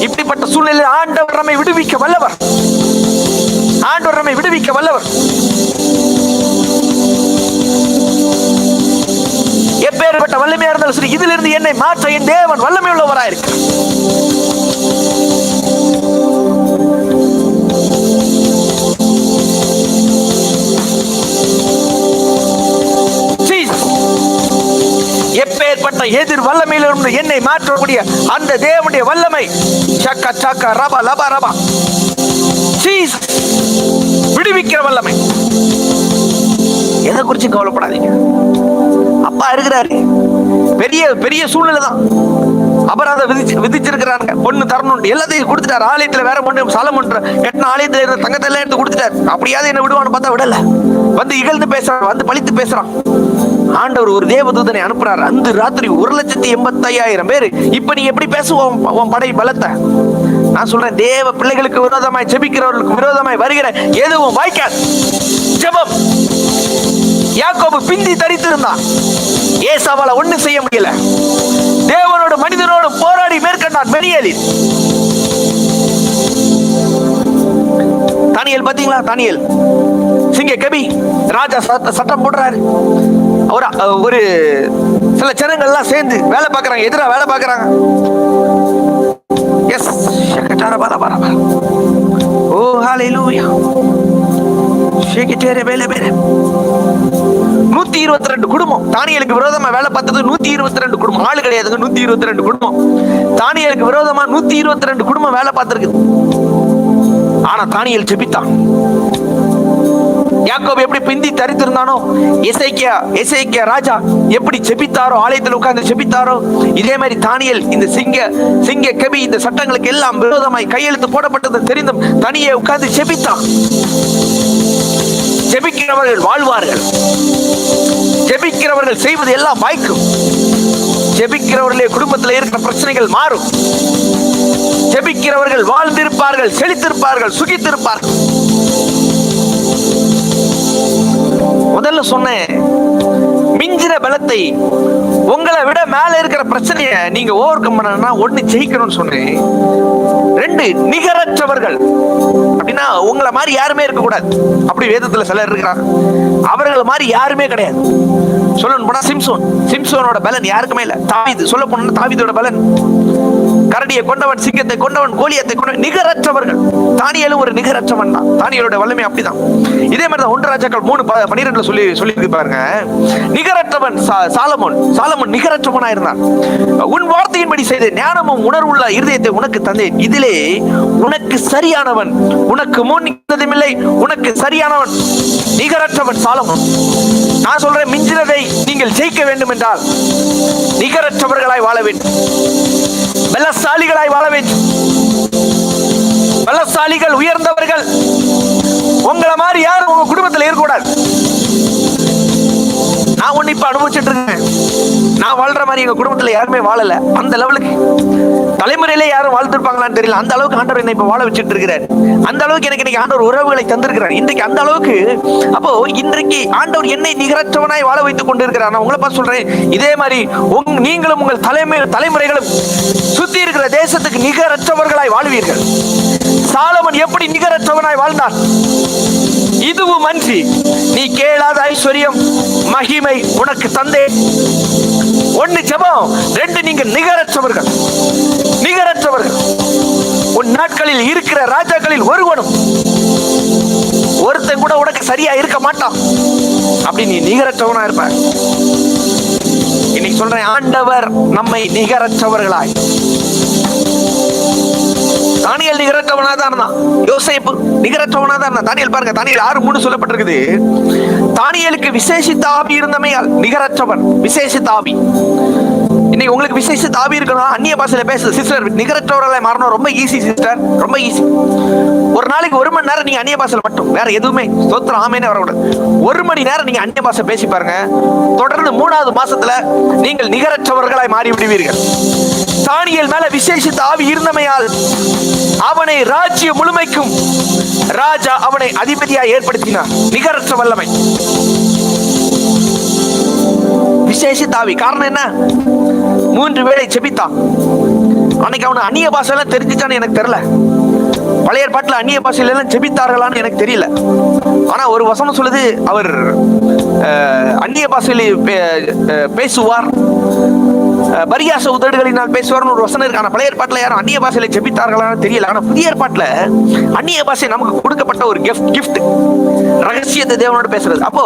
இப்படிப்பட்ட சூழ்நிலையில் ஆண்டவர் நம்மை விடுவிக்க வல்லவர். எப்பேற்பட்ட வல்லமையா இருந்தாலும் சரி, இதிலிருந்து என்னை மாற்ற என் தேவன் வல்லமை உள்ளவராயிருக்கு. எப்பேற்பட்ட எதிர் வல்லமையிலிருந்து என்னை மாற்றக்கூடிய அந்த தேவனுடைய வல்லமை சக்க சக்க ரபா லபா ரபா விடுவிக்கிற வல்லமை. எதை குறிச்சு கவலைப்படாதீங்க. அப்பா இருக்கிறாரு. பெரிய பெரிய சூழ்நிலை தான். அபராதம் விதிச்சிருக்கிறாங்க. பொண்ணு தரணும், எல்லாத்தையும் கொடுத்துட்டாரு. ஆலயத்துல வேற பொண்ணு சாலமோன் கட்டின ஆலயத்துல இருந்த தங்கத்தை எல்லாம் எடுத்து கொடுத்துட்டாரு. அப்படியாவது என்ன விடுவான்னு பார்த்தா விடல. வந்து இகழ்ந்து பேசுறான், வந்து பழித்து பேசுறான். ஆண்டவர் ஒரு தேவதூதனை அனுப்புறாரு. அந்த ராத்திரி 1,85,000 பேர். இப்ப நீ எப்படி பேசுவோம் உன் படை பலத்தை? நான் சொல்றேன், தேவ பிள்ளைகளுக்கு விரோதமாய் ஜெபிக்கிறவர்களுக்கு விரோதமாய் வருகிற எதுவும் வாய்க்காது. ஜெபம். யாக்கோபு பிந்தி தரித்திருந்தான். ஏசாவால ஒண்ணும் செய்ய முடியல. தேவனோடு மனிதனோடு போராடி மேற்கொண்டான் பெனியேலில். தானியேல் பாத்தீங்களா? தானியேல் சிங்க கபி ராஜா சட்டம் போடுறாரு. ஒரு சில ஜனங்கள் எல்லாம் சேர்ந்து வேலை பார்க்கறாங்க, எதிராக வேலை பார்க்கறாங்க. எஸ் ஓ ஹalleluya 122 குடும்பம். தானியேலுக்கு விரோதமா வேலை பார்த்தது 122 குடும்பம். ஆளு கிடையாதுங்க, 122 குடும்பம். தானியேலுக்கு விரோதமா 122 குடும்பம் வேலை பார்த்திருக்கு. ஆனா தானியேல் ஜெபித்தான். யாக்கோபு எப்படி பிந்தி தரித்திருந்தானோ, எசேக்கியா ராஜா எப்படி ஜெபித்தாரோ, ஆலயத்தில் உட்கார்ந்து ஜெபித்தாரோ, இதே மாதிரி தானியேல் இந்த சிங்க கபி இந்த சட்டங்களுக்கு எல்லாம் விரோதமாய் கையெழுத்து போடப்பட்டது தெரிந்தும் தனியே உட்கார்ந்து ஜெபித்தான். ஜெபிக்கிறவர்கள் வாழ்வார்கள். ஜெபிக்கிறவர்கள் செய்வது எல்லாம் வாய்க்கும். ஜெபிக்கிறவர்களே குடும்பத்தில் இருக்கிற பிரச்சனைகள் மாறும். ஜெபிக்கிறவர்கள் வாழ்ந்திருப்பார்கள், செழித்திருப்பார்கள், சுகித்திருப்பார்கள். முதல்ல சொன்னேன், மிஞ்சின பலத்தை, உங்களை விட மேல இருக்கிற பிரச்சனைய நீங்க ஓவர் கம் பண்ணணும்னா ஒண்ணு ஜெயிக்கணும்னு சொன்னேன். 2 நிகரற்றவர்கள். அப்படின்னா உங்களை மாதிரி யாருமே இருக்க கூடாது. அப்படி வேதத்துல சிலர் இருக்கிறாங்க. அவர்கள் மாதிரி யாருமே கிடையாது. சொல்லணும் போனா சிம்சோனோட பலன் யாருக்குமே இல்ல. தாவீது சொல்ல போனா தாவீதோட பலன், கரடியை கொண்டவன், சிங்கத்தை கொண்டவன், கோலியத்தை கொண்டவன், நிகரற்றவர்கள். தானியேலும் ஒரு நிகரற்றவன் தான். தானியேலோட வல்லமை அப்படிதான். இதே மாதிரி தான் 1 ராஜாக்கள் 3:12 சொல்லி பாருங்க. நிகரற்றவன் சாலமோன் நிகரற்றவனா இருந்தான். உன் வார்த்தையின்படி செய்த ஞானமும் உணர்வுள்ள இருதயத்தை உனக்கு தந்தேன். இதிலே உனக்கு சரியானவன், உனக்கு முன் இல்லை, உனக்கு சரியானவன் நிகரற்றவன் சாலமோன். நான் சொல்றேன், மிஞ்சினதை நீங்கள் ஜெயிக்க வேண்டும் என்றால் நிகரற்றவர்களாய் வாழ வேண்டும். பலசாலிகளாய் வாழ வேண்டும். பலசாலிகள், உயர்ந்தவர்கள். உங்களை மாதிரி யாரும் உங்க குடும்பத்தில் இருக்கக்கூடாது. நான் நான் ஒண்ணு இப்ப அனுபவிச்சுட்டு இருக்கேன். நான் வாழ்ற மாதிரி எங்க குடும்பத்துல யாருமே வாழல. அந்த லெவலுக்கு தலைமுறையிலே யாரும் வாழ்த்திருப்பாங்களான்னு தெரியல. அந்த அளவுக்கு ஆண்டவர் என்னை இப்ப வாழ வச்சுட்டு இருக்கிறார். அந்த அளவுக்கு எனக்கு இன்னைக்கு ஆண்டவர் உறவுகளை தந்திருக்கிறார். இன்றைக்கு அந்த அளவுக்கு, அப்போ இன்றைக்கு ஆண்டவர் என்னை நிகரற்றவனாய் வாழ வைத்துக் கொண்டிருக்கிறார். நான் உங்களை பார்த்து சொல்றேன், இதே மாதிரி நீங்களும் உங்கள் தலைமுறைகளும் சுத்தி இருக்கிற தேசத்துக்கு நிகரற்றவர்களாய் வாழ்வீர்கள். சாலமன் எப்படி நிகரற்றவனாய் வாழ்ந்தான்? இதுவும் அன்றி நீ கேளாத ஐஸ்வர்யம் மகிமை உனக்கு தந்தே. ஒன்னு ஜெபம், ரெண்டு நீங்க நிகரற்றவர்கள். உன் நாட்களில் இருக்கிற ராஜாக்களில் ஒருத்தன் கூட உனக்கு சரியா இருக்க மாட்டான். அப்படி நீ நிகரற்றவனா இருப்ப. இன்னைக்கு சொல்றேன், ஆண்டவர் நம்மை நிகரற்றவர்களாய். தானியேல் நிகரற்றவனா தான் இருந்தான். யோசேப்பு நிகரற்றவனா தான் இருந்தான். தானியேல் பாருங்க, தானியேல் 6:3 சொல்லப்பட்டிருக்குது. தானியேலுக்கு விசேஷித்த ஆவி இருந்தமையால் நிகரற்றவன். விசேஷித்த ஆவி. இன்னைக்கு உங்களுக்கு விசேஷித்த ஆவி இருக்கணும், அந்நிய பாஷையில பேசுறது. சிஸ்டர், நிகரற்றவர்களை மாறணும் ரொம்ப ஈஸி சிஸ்டர், ரொம்ப ஈஸி. ஒரு நாளைக்கு 1 மணி நேரம் நீங்க அந்நிய பாஷையில மட்டும், வேற எதுவுமே ஸ்தோத்திரம் ஆமென்னு வரக்கூடாது. 1 மணி நேரம் நீங்க அந்நிய பாஷை பேசி பாருங்க. தொடர்ந்து 3வது மாசத்துல நீங்கள் நிகரற்றவர்களாய் மாறி விடுவீர்கள். தானியேல் மேல விசேஷித்த ஆவி இருந்தமையால் அவனை ராஜ்ய முழுமைக்கும் ராஜா அவனை அதிபதியாய் ஏற்படுத்தினார். நிகரற்ற வல்லமை, விசேஷித்த ஆவி. காரணம் என்ன? 3 வேளை ஜெபித்தான். அன்னைக்கு அவனு அந்நிய பாஷையெல்லாம் தெரிஞ்சுச்சான்னு எனக்கு தெரியல. பழைய ஏற்பாட்டுல அந்நிய பாஷையில எல்லாம் ஜெபித்தார்களான்னு எனக்கு தெரியல. ஆனா ஒரு வசனம் சொல்லுது, அவர் அந்நிய பாஷையில பேசுவார், பரியாச உதடுகளினால் பேசுவார்னு ஒரு வசனம் இருக்கு. ஆனா பழைய ஏற்பாட்டுல யாரும் அந்நிய பாஷையில ஜெபித்தார்களான்னு தெரியல. ஆனா புதிய ஏற்பாட்டுல அந்நிய பாஷை நமக்கு கொடுக்கப்பட்ட ஒரு கிஃப்ட், ரகசியத்தை தேவனோட பேசுறது. அப்போ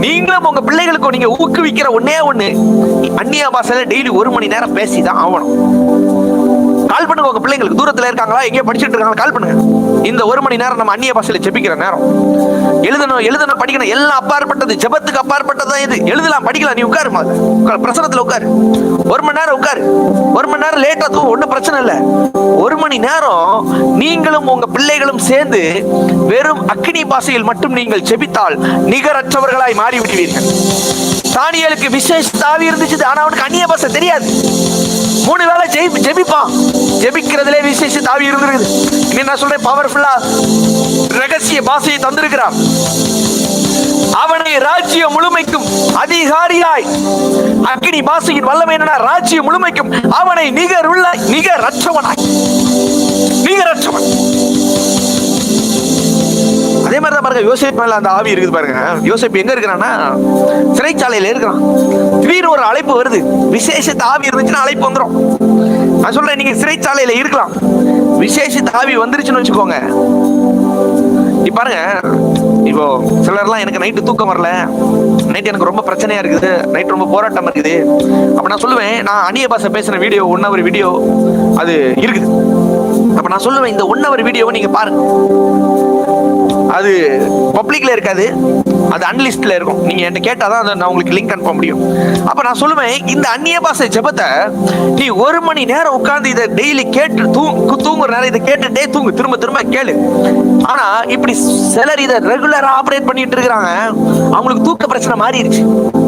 நீங்களும் உங்க பிள்ளைகளுக்கு நீங்க ஊக்குவிக்கிற ஒண்ணே ஒண்ணு, அந்நிய பாஷையில டெய்லி 1 மணி நேரம் பேசிதான் ஆகணும். கால் பண்ணுங்க உங்க பிள்ளைங்களுக்கு, தூரத்துல இருக்காங்களா, எங்கேயோ படிச்சுட்டு இருக்காங்களா, கால் பண்ணுங்க. இந்த 1 மணி நேரம் நம்ம அந்நிய பாஷையில ஜெபிக்கிற நேரம். எழுதணும் படிக்கணும், எல்லாம் அப்பாற்பட்டது, ஜெபத்துக்கு அப்பாற்பட்டதான் இது. எழுதலாம் படிக்கலாம், நீ உட்காரு, பிரசனத்துல உட்காரு, 1 மணி நேரம் உட்காரு. 1 மணி நேரம் லேட்டா தூங்கும், ஒன்றும் பிரச்சனை இல்லை. 1 மணி நேரம் நீங்களும் உங்க பிள்ளைகளும் சேர்ந்து வெறும் அக்கினி பாஷையில் மட்டும் நீங்கள் ஜெபித்தால் நிகரற்றவர்களாய் மாறி விடுவீர்கள். தானியேலுக்கு விசேஷ ஆவி இருந்துச்சு, ஆனா அவனுக்கு அந்நிய பாஷை தெரியாது. 3 வேளை ஜெபிப்பான். ஜெபிக்கிறதுலே விசேஷ ஆவி இருந்திருக்குது. இன்னும் நான் சொல்றேன், பவர்ஃபுல்லா ரகசிய பாஷையை தந்திருக்கிறான். அவனை ராஜ்ய முழுமைக்கும் அதிகாரியாய், அக்கினி பாஷையின் வல்லமை என்னன்னா ராஜ்ய முழுமைக்கும் அவனை நிகரற்றவனாய். அதே மாதிரிதான் பாருங்க, யோசேப்பு மேல அந்த ஆவி இருக்குது பாருங்க. யோசேப்பு எங்க இருக்கிறான்னா சிறைச்சாலையில இருக்கிறான். திடீர்னு ஒரு அழைப்பு வருது. விசேஷத்த ஆவி இருந்துச்சுன்னா அழைப்பு வந்துடும். நான் சொல்றேன், நீங்க சிறைச்சாலையில இருக்கலாம், விசேஷத்த ஆவி வந்துருச்சுன்னு வச்சுக்கோங்க. இப்ப பாருங்க, இப்போ சிலர்லாம் எனக்கு நைட்டு தூக்கம் வரல, நைட் எனக்கு ரொம்ப பிரச்சனையா இருக்குது, நைட் ரொம்ப போராட்டம் இருக்குது. அப்ப நான் சொல்லுவேன், நான் அந்நிய பாஷை பேசுற வீடியோ 1 hour வீடியோ அது இருக்குது. அப்ப நான் சொல்லுவேன், இந்த 1 hour வீடியோவை நீங்க பாருங்க. அது பப்ளிக்ல இருக்காது, அது அன்லிஸ்ட்ல இருக்கும். நீங்க என்கிட்ட கேட்டாதான் நான் உங்களுக்கு லிங்க் அனுப்ப முடியும். அப்ப நான் சொல்லுவேன், இந்த அந்நிய பாஷை ஜெபத்தை நீ 1 மணி நேரம் உட்கார்ந்து இதை டெய்லி கேட்டு தூங்குற நேரம் இதை கேட்டுட்டே தூங்கு, திரும்ப திரும்ப கேளு. ஆனா இப்படி சிலர் இதை ரெகுலரா ஆபரேட் பண்ணிட்டு இருக்கிறாங்க. அவங்களுக்கு தூக்க பிரச்சனை மாறிடுச்சு.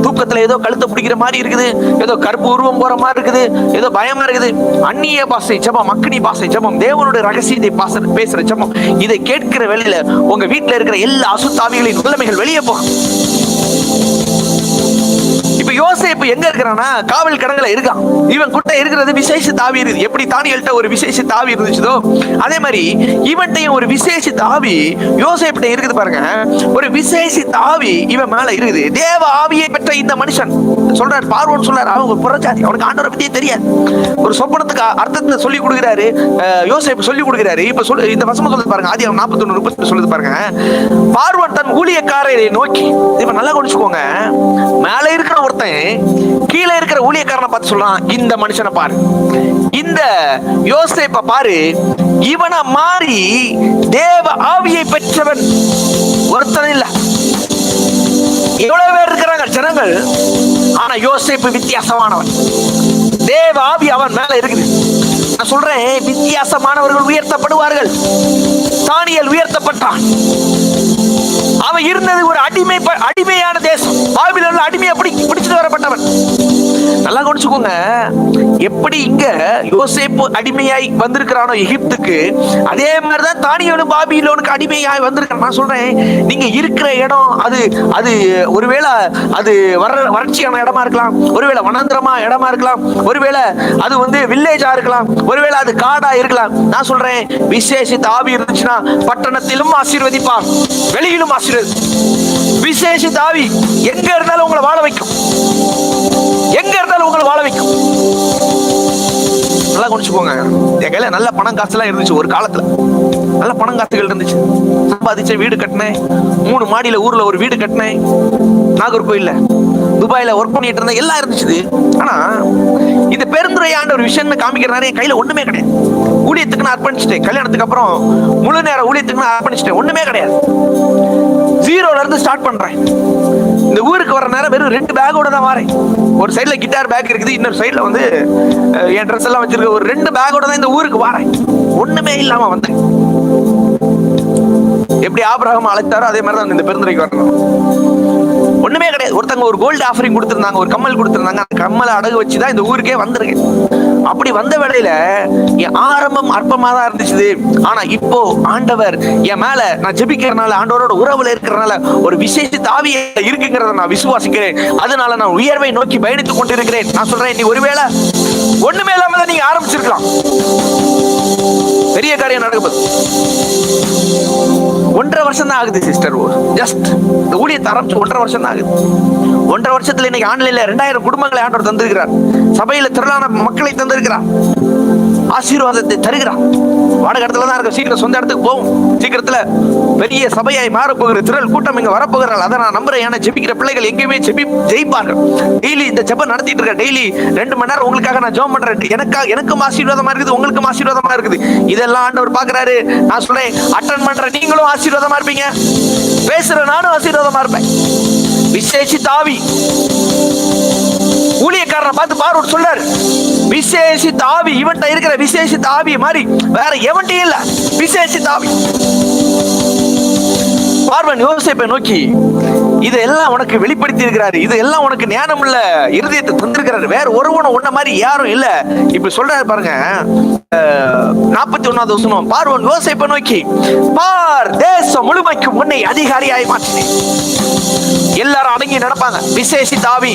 தூக்கத்துல ஏதோ கழுத்தை பிடிக்கிற மாதிரி இருக்குது, ஏதோ கருப்பு உருவம் போற மாதிரி இருக்குது, ஏதோ பயமா இருக்குது. அந்நிய பாஷை ஜெபம், அக்னி பாஷை ஜெபம், தேவனுடைய ரகசியத்தை பேசுற ஜெபம், இதை கேட்கிற வேளையில உங்க வீட்டுல இருக்கிற எல்லா அசுத்தாவிகளின் நிலைமைகள் வெளியே போகும். இப்ப யோசேப்பு எங்க இருக்கிறானா, காவல் கடங்கல இருக்கான். இவன் கிட்ட இருக்கிறது விசேஷ ஆவி இருக்குது. எப்படி தானியேல்ட்ட ஒரு விசேஷ ஆவி இருந்துச்சதோ அதே மாதிரி இவன்டையும் ஒரு விசேஷ ஆவி யோசேப்பிட்ட இருக்குது பாருங்க. ஒரு விசேஷ ஆவி இவன் மேல இருக்குது. தேவ ஆவியை பெற்ற இந்த மனுஷன் சொல்றாரு, பார்வோன் சொல்றாரு, அவன் புறஜாதி, அவனுக்கு ஆண்டவரை பத்தியே தெரியாது. ஒரு சொப்பனத்துக்கு அர்த்தத்தை சொல்லி கொடுக்கிறாரு, யோசேப்பு சொல்லி கொடுக்கிறாரு. இப்ப இந்த வசனம் சொல்லுது பாருங்க, ஆதியாகமம் 41:30 சொல்லுது பாருங்க. பார்வோன் தன் ஊழியக்காரரை நோக்கி, இவன் நல்லா கவனிச்சுக்கோங்க, மேல இருக்கிற ஒருத்தன் கீழே இருக்கிற ஊழியக்காரனை பார்த்து சொல்றான், இந்த மனுஷனை பாரு, இந்த யோசேப்பை பாரு, இவனை மாறி தேவ ஆவியை பெற்றவன் ஒருத்தன் இல்ல. எவ்வளவு பேர் இருக்கிறாங்க ஜனங்கள், ஆனா யோசேப்பு வித்தியாசமானவன். தேவ ஆவி அவன் மேல இருக்குது. நான் சொல்றேன், வித்தியாசமானவர்கள் உயர்த்தப்படுவார்கள். தானியேல் உயர்த்தப்பட்டான். அவன் இருந்தது ஒரு அடிமையான தேசம், பாபிலோன் பார்வோன்ல அடிமையா பிடிச்சிட்டு வரப்பட்டவன். நல்லா கவனிச்சுக்கோங்க, எப்படி இங்க யோசேப்பு அடிமையாய் வந்திருக்கிறானோ எகிப்துக்கு, அதே மாதிரிதான் தானியேலும் பாபிலோனுக்கு அடிமையாய் வந்திருக்கான். நான் சொல்றேன், நீங்க இருக்கிற இடம் அது ஒருவேளை அது வறட்சியான இடமா இருக்கலாம், ஒருவேளை வனாந்திரமா இடமா இருக்கலாம், ஒருவேளை அது வில்லேஜா இருக்கலாம், ஒருவேளை அது காடா இருக்கலாம். நான் சொல்றேன், விசேஷித்த ஆவி இருந்துச்சுன்னா பட்டணத்திலும் ஆசீர்வதிப்பான், வெளியிலும் ஆசீர்வதி. விசேஷித்த ஆவி எங்க இருந்தாலும் உங்களை வாழ வைக்கும், எங்க இருந்தாலும் உங்களை வாழ வைக்கும். நல்லா குடிச்சுக்கோங்க. என் கையில நல்ல பணம் காசு எல்லாம் இருந்துச்சு. ஒரு காலத்துல நல்ல பணம் காசுகள் இருந்துச்சு. சம்பாதிச்ச வீடு கட்டினேன், 3 மாடியில ஊர்ல ஒரு வீடு கட்டினேன், நாகர்கோயில்ல, துபாயில ஒர்க் பண்ணிட்டு இருந்தேன், எல்லாம் இருந்துச்சு. ஆனா இது பெருந்துரையாண்ட ஒரு விஷயம் காமிக்கிறனால என் கையில ஒண்ணுமே கிடையாது. ஊழியத்துக்கு நான் அர்ப்பணிச்சிட்டேன். கல்யாணத்துக்கு அப்புறம் முழு நேர ஊழியத்துக்கு நான் அர்ப்பணிச்சிட்டேன். ஒண்ணுமே கிடையாது. ஜீரோல இருந்து ஸ்டார்ட் பண்றேன். இந்த ஊருக்கு வர நேரம் வெறும் 2 பேக்கோட தான் வரேன். ஒரு சைடுல கிட்டார் பேக் இருக்குது, இன்னொரு சைடுல என் ட்ரெஸ் எல்லாம் வச்சிருக்க ஒரு 2 பேக்கோட தான் இந்த ஊருக்கு வரேன். ஒண்ணுமே இல்லாம வந்தேன். எப்படி ஆபிரகாம் அழைத்தாரோ அதே மாதிரி தான் இந்த பெருந்துரைக்கு வரணும். ஒண்ணுமே கிடையாது. ஒருத்தங்க ஒரு கோல்டு ஆஃபரிங் கொடுத்திருந்தாங்க, ஒரு கம்மல் கொடுத்திருந்தாங்க. அந்த கம்மலை அடகு வச்சுதான் இந்த ஊருக்கே வந்திருக்கேன். அப்படி வந்த வேளையில என் ஆரம்பம் அற்பமா தான் இருந்துச்சு. ஆனா இப்போ ஆண்டவர் என் மேல, நான் ஜெபிக்கிறதுனால, ஆண்டவரோட உறவுல இருக்கிறதுனால ஒரு விசேஷித்த ஆவியே இருக்குங்கிறத நான் விசுவாசிக்கிறேன். அதனால நான் உயர்வை நோக்கி பயணித்துக் கொண்டிருக்கிறேன். நான் சொல்றேன், நீ ஒருவேளை ஒண்ணுமே இல்லாம தான் நீங்க ஆரம்பிச்சிருக்கலாம், பெரிய காரியம் நடக்குது. 1.5 வருஷம் தான் ஆகுது சிஸ்டர். ஜஸ்ட் இந்த ஊழியத்தை ஆரம்பிச்சு 1.5 வருஷம் தான் ஆகுது. 1.5 வருஷத்துல இன்னைக்கு ஆன்லைன்ல 2000 குடும்பங்களை ஆண்டவர் தந்திருக்கிறார். சபையில திரளான மக்களை தந்திருக்கிறார். ஆசீர்வாதத்தை தருகிறார். வாடகை இடத்துல தான் இருக்கும், சீக்கிரம் சொந்த இடத்துக்கு போகும். சீக்கிரத்துல பெரிய சபையாய் மாறப்போகிற திரள் கூட்டம் இங்க வரப்போகிறாள். அதை நான் நம்புறேன். ஏன்னா ஜெபிக்கிற பிள்ளைகள் எங்கேயுமே ஜெயிப்பார்கள். டெய்லி இந்த ஜெபம் நடத்திட்டு இருக்கேன். டெய்லி 2 மணி நேரம் உங்களுக்காக நான் ஜெபம் பண்றேன். எனக்கும் ஆசீர்வாதமா இருக்குது, உங்களுக்கும் ஆசீர்வாதமா இருக்குது. இதெல்லாம் ஆண்டவர் பாக்குறாரு. நான் சொல்றேன், அட்டன் பண்ற நீங்களும் ஆசீர்வாதமா இருப்பீங்க, பேசுற நானும் ஆசீர்வாதமா இருப்பேன். விசேஷித்த ஆவி ஊழியக்காரனை பார்த்து பார்வோன் சொல்றாரு, விசேஷித்த ஆவி இவன்ட்ட இருக்கிற விசேஷித்த ஆவி மாதிரி வேற எவன்ட்டையும் இல்ல. விசேஷித்த ஆவி. பார்வோன் யோசேப்பை நோக்கி, இதெல்லாம் உனக்கு வெளிப்படுத்தி இருக்கிறாரு, இதெல்லாம் உனக்கு ஞானமுள்ள இருதயத்தை தந்திருக்கிறாரு, வேற ஒருவனும் உன்ன மாதிரி யாரும் இல்ல. இப்ப சொல்றாரு பாருங்க, 41வது வசனம். பார்வோன் யோசேப்பை நோக்கி, பார், தேசம் முழுமைக்கும் உன்னை அதிகாரியாய் மாற்றினேன். எல்லாரும் அடங்கி நடப்பாங்க. விசேஷித்த ஆவி,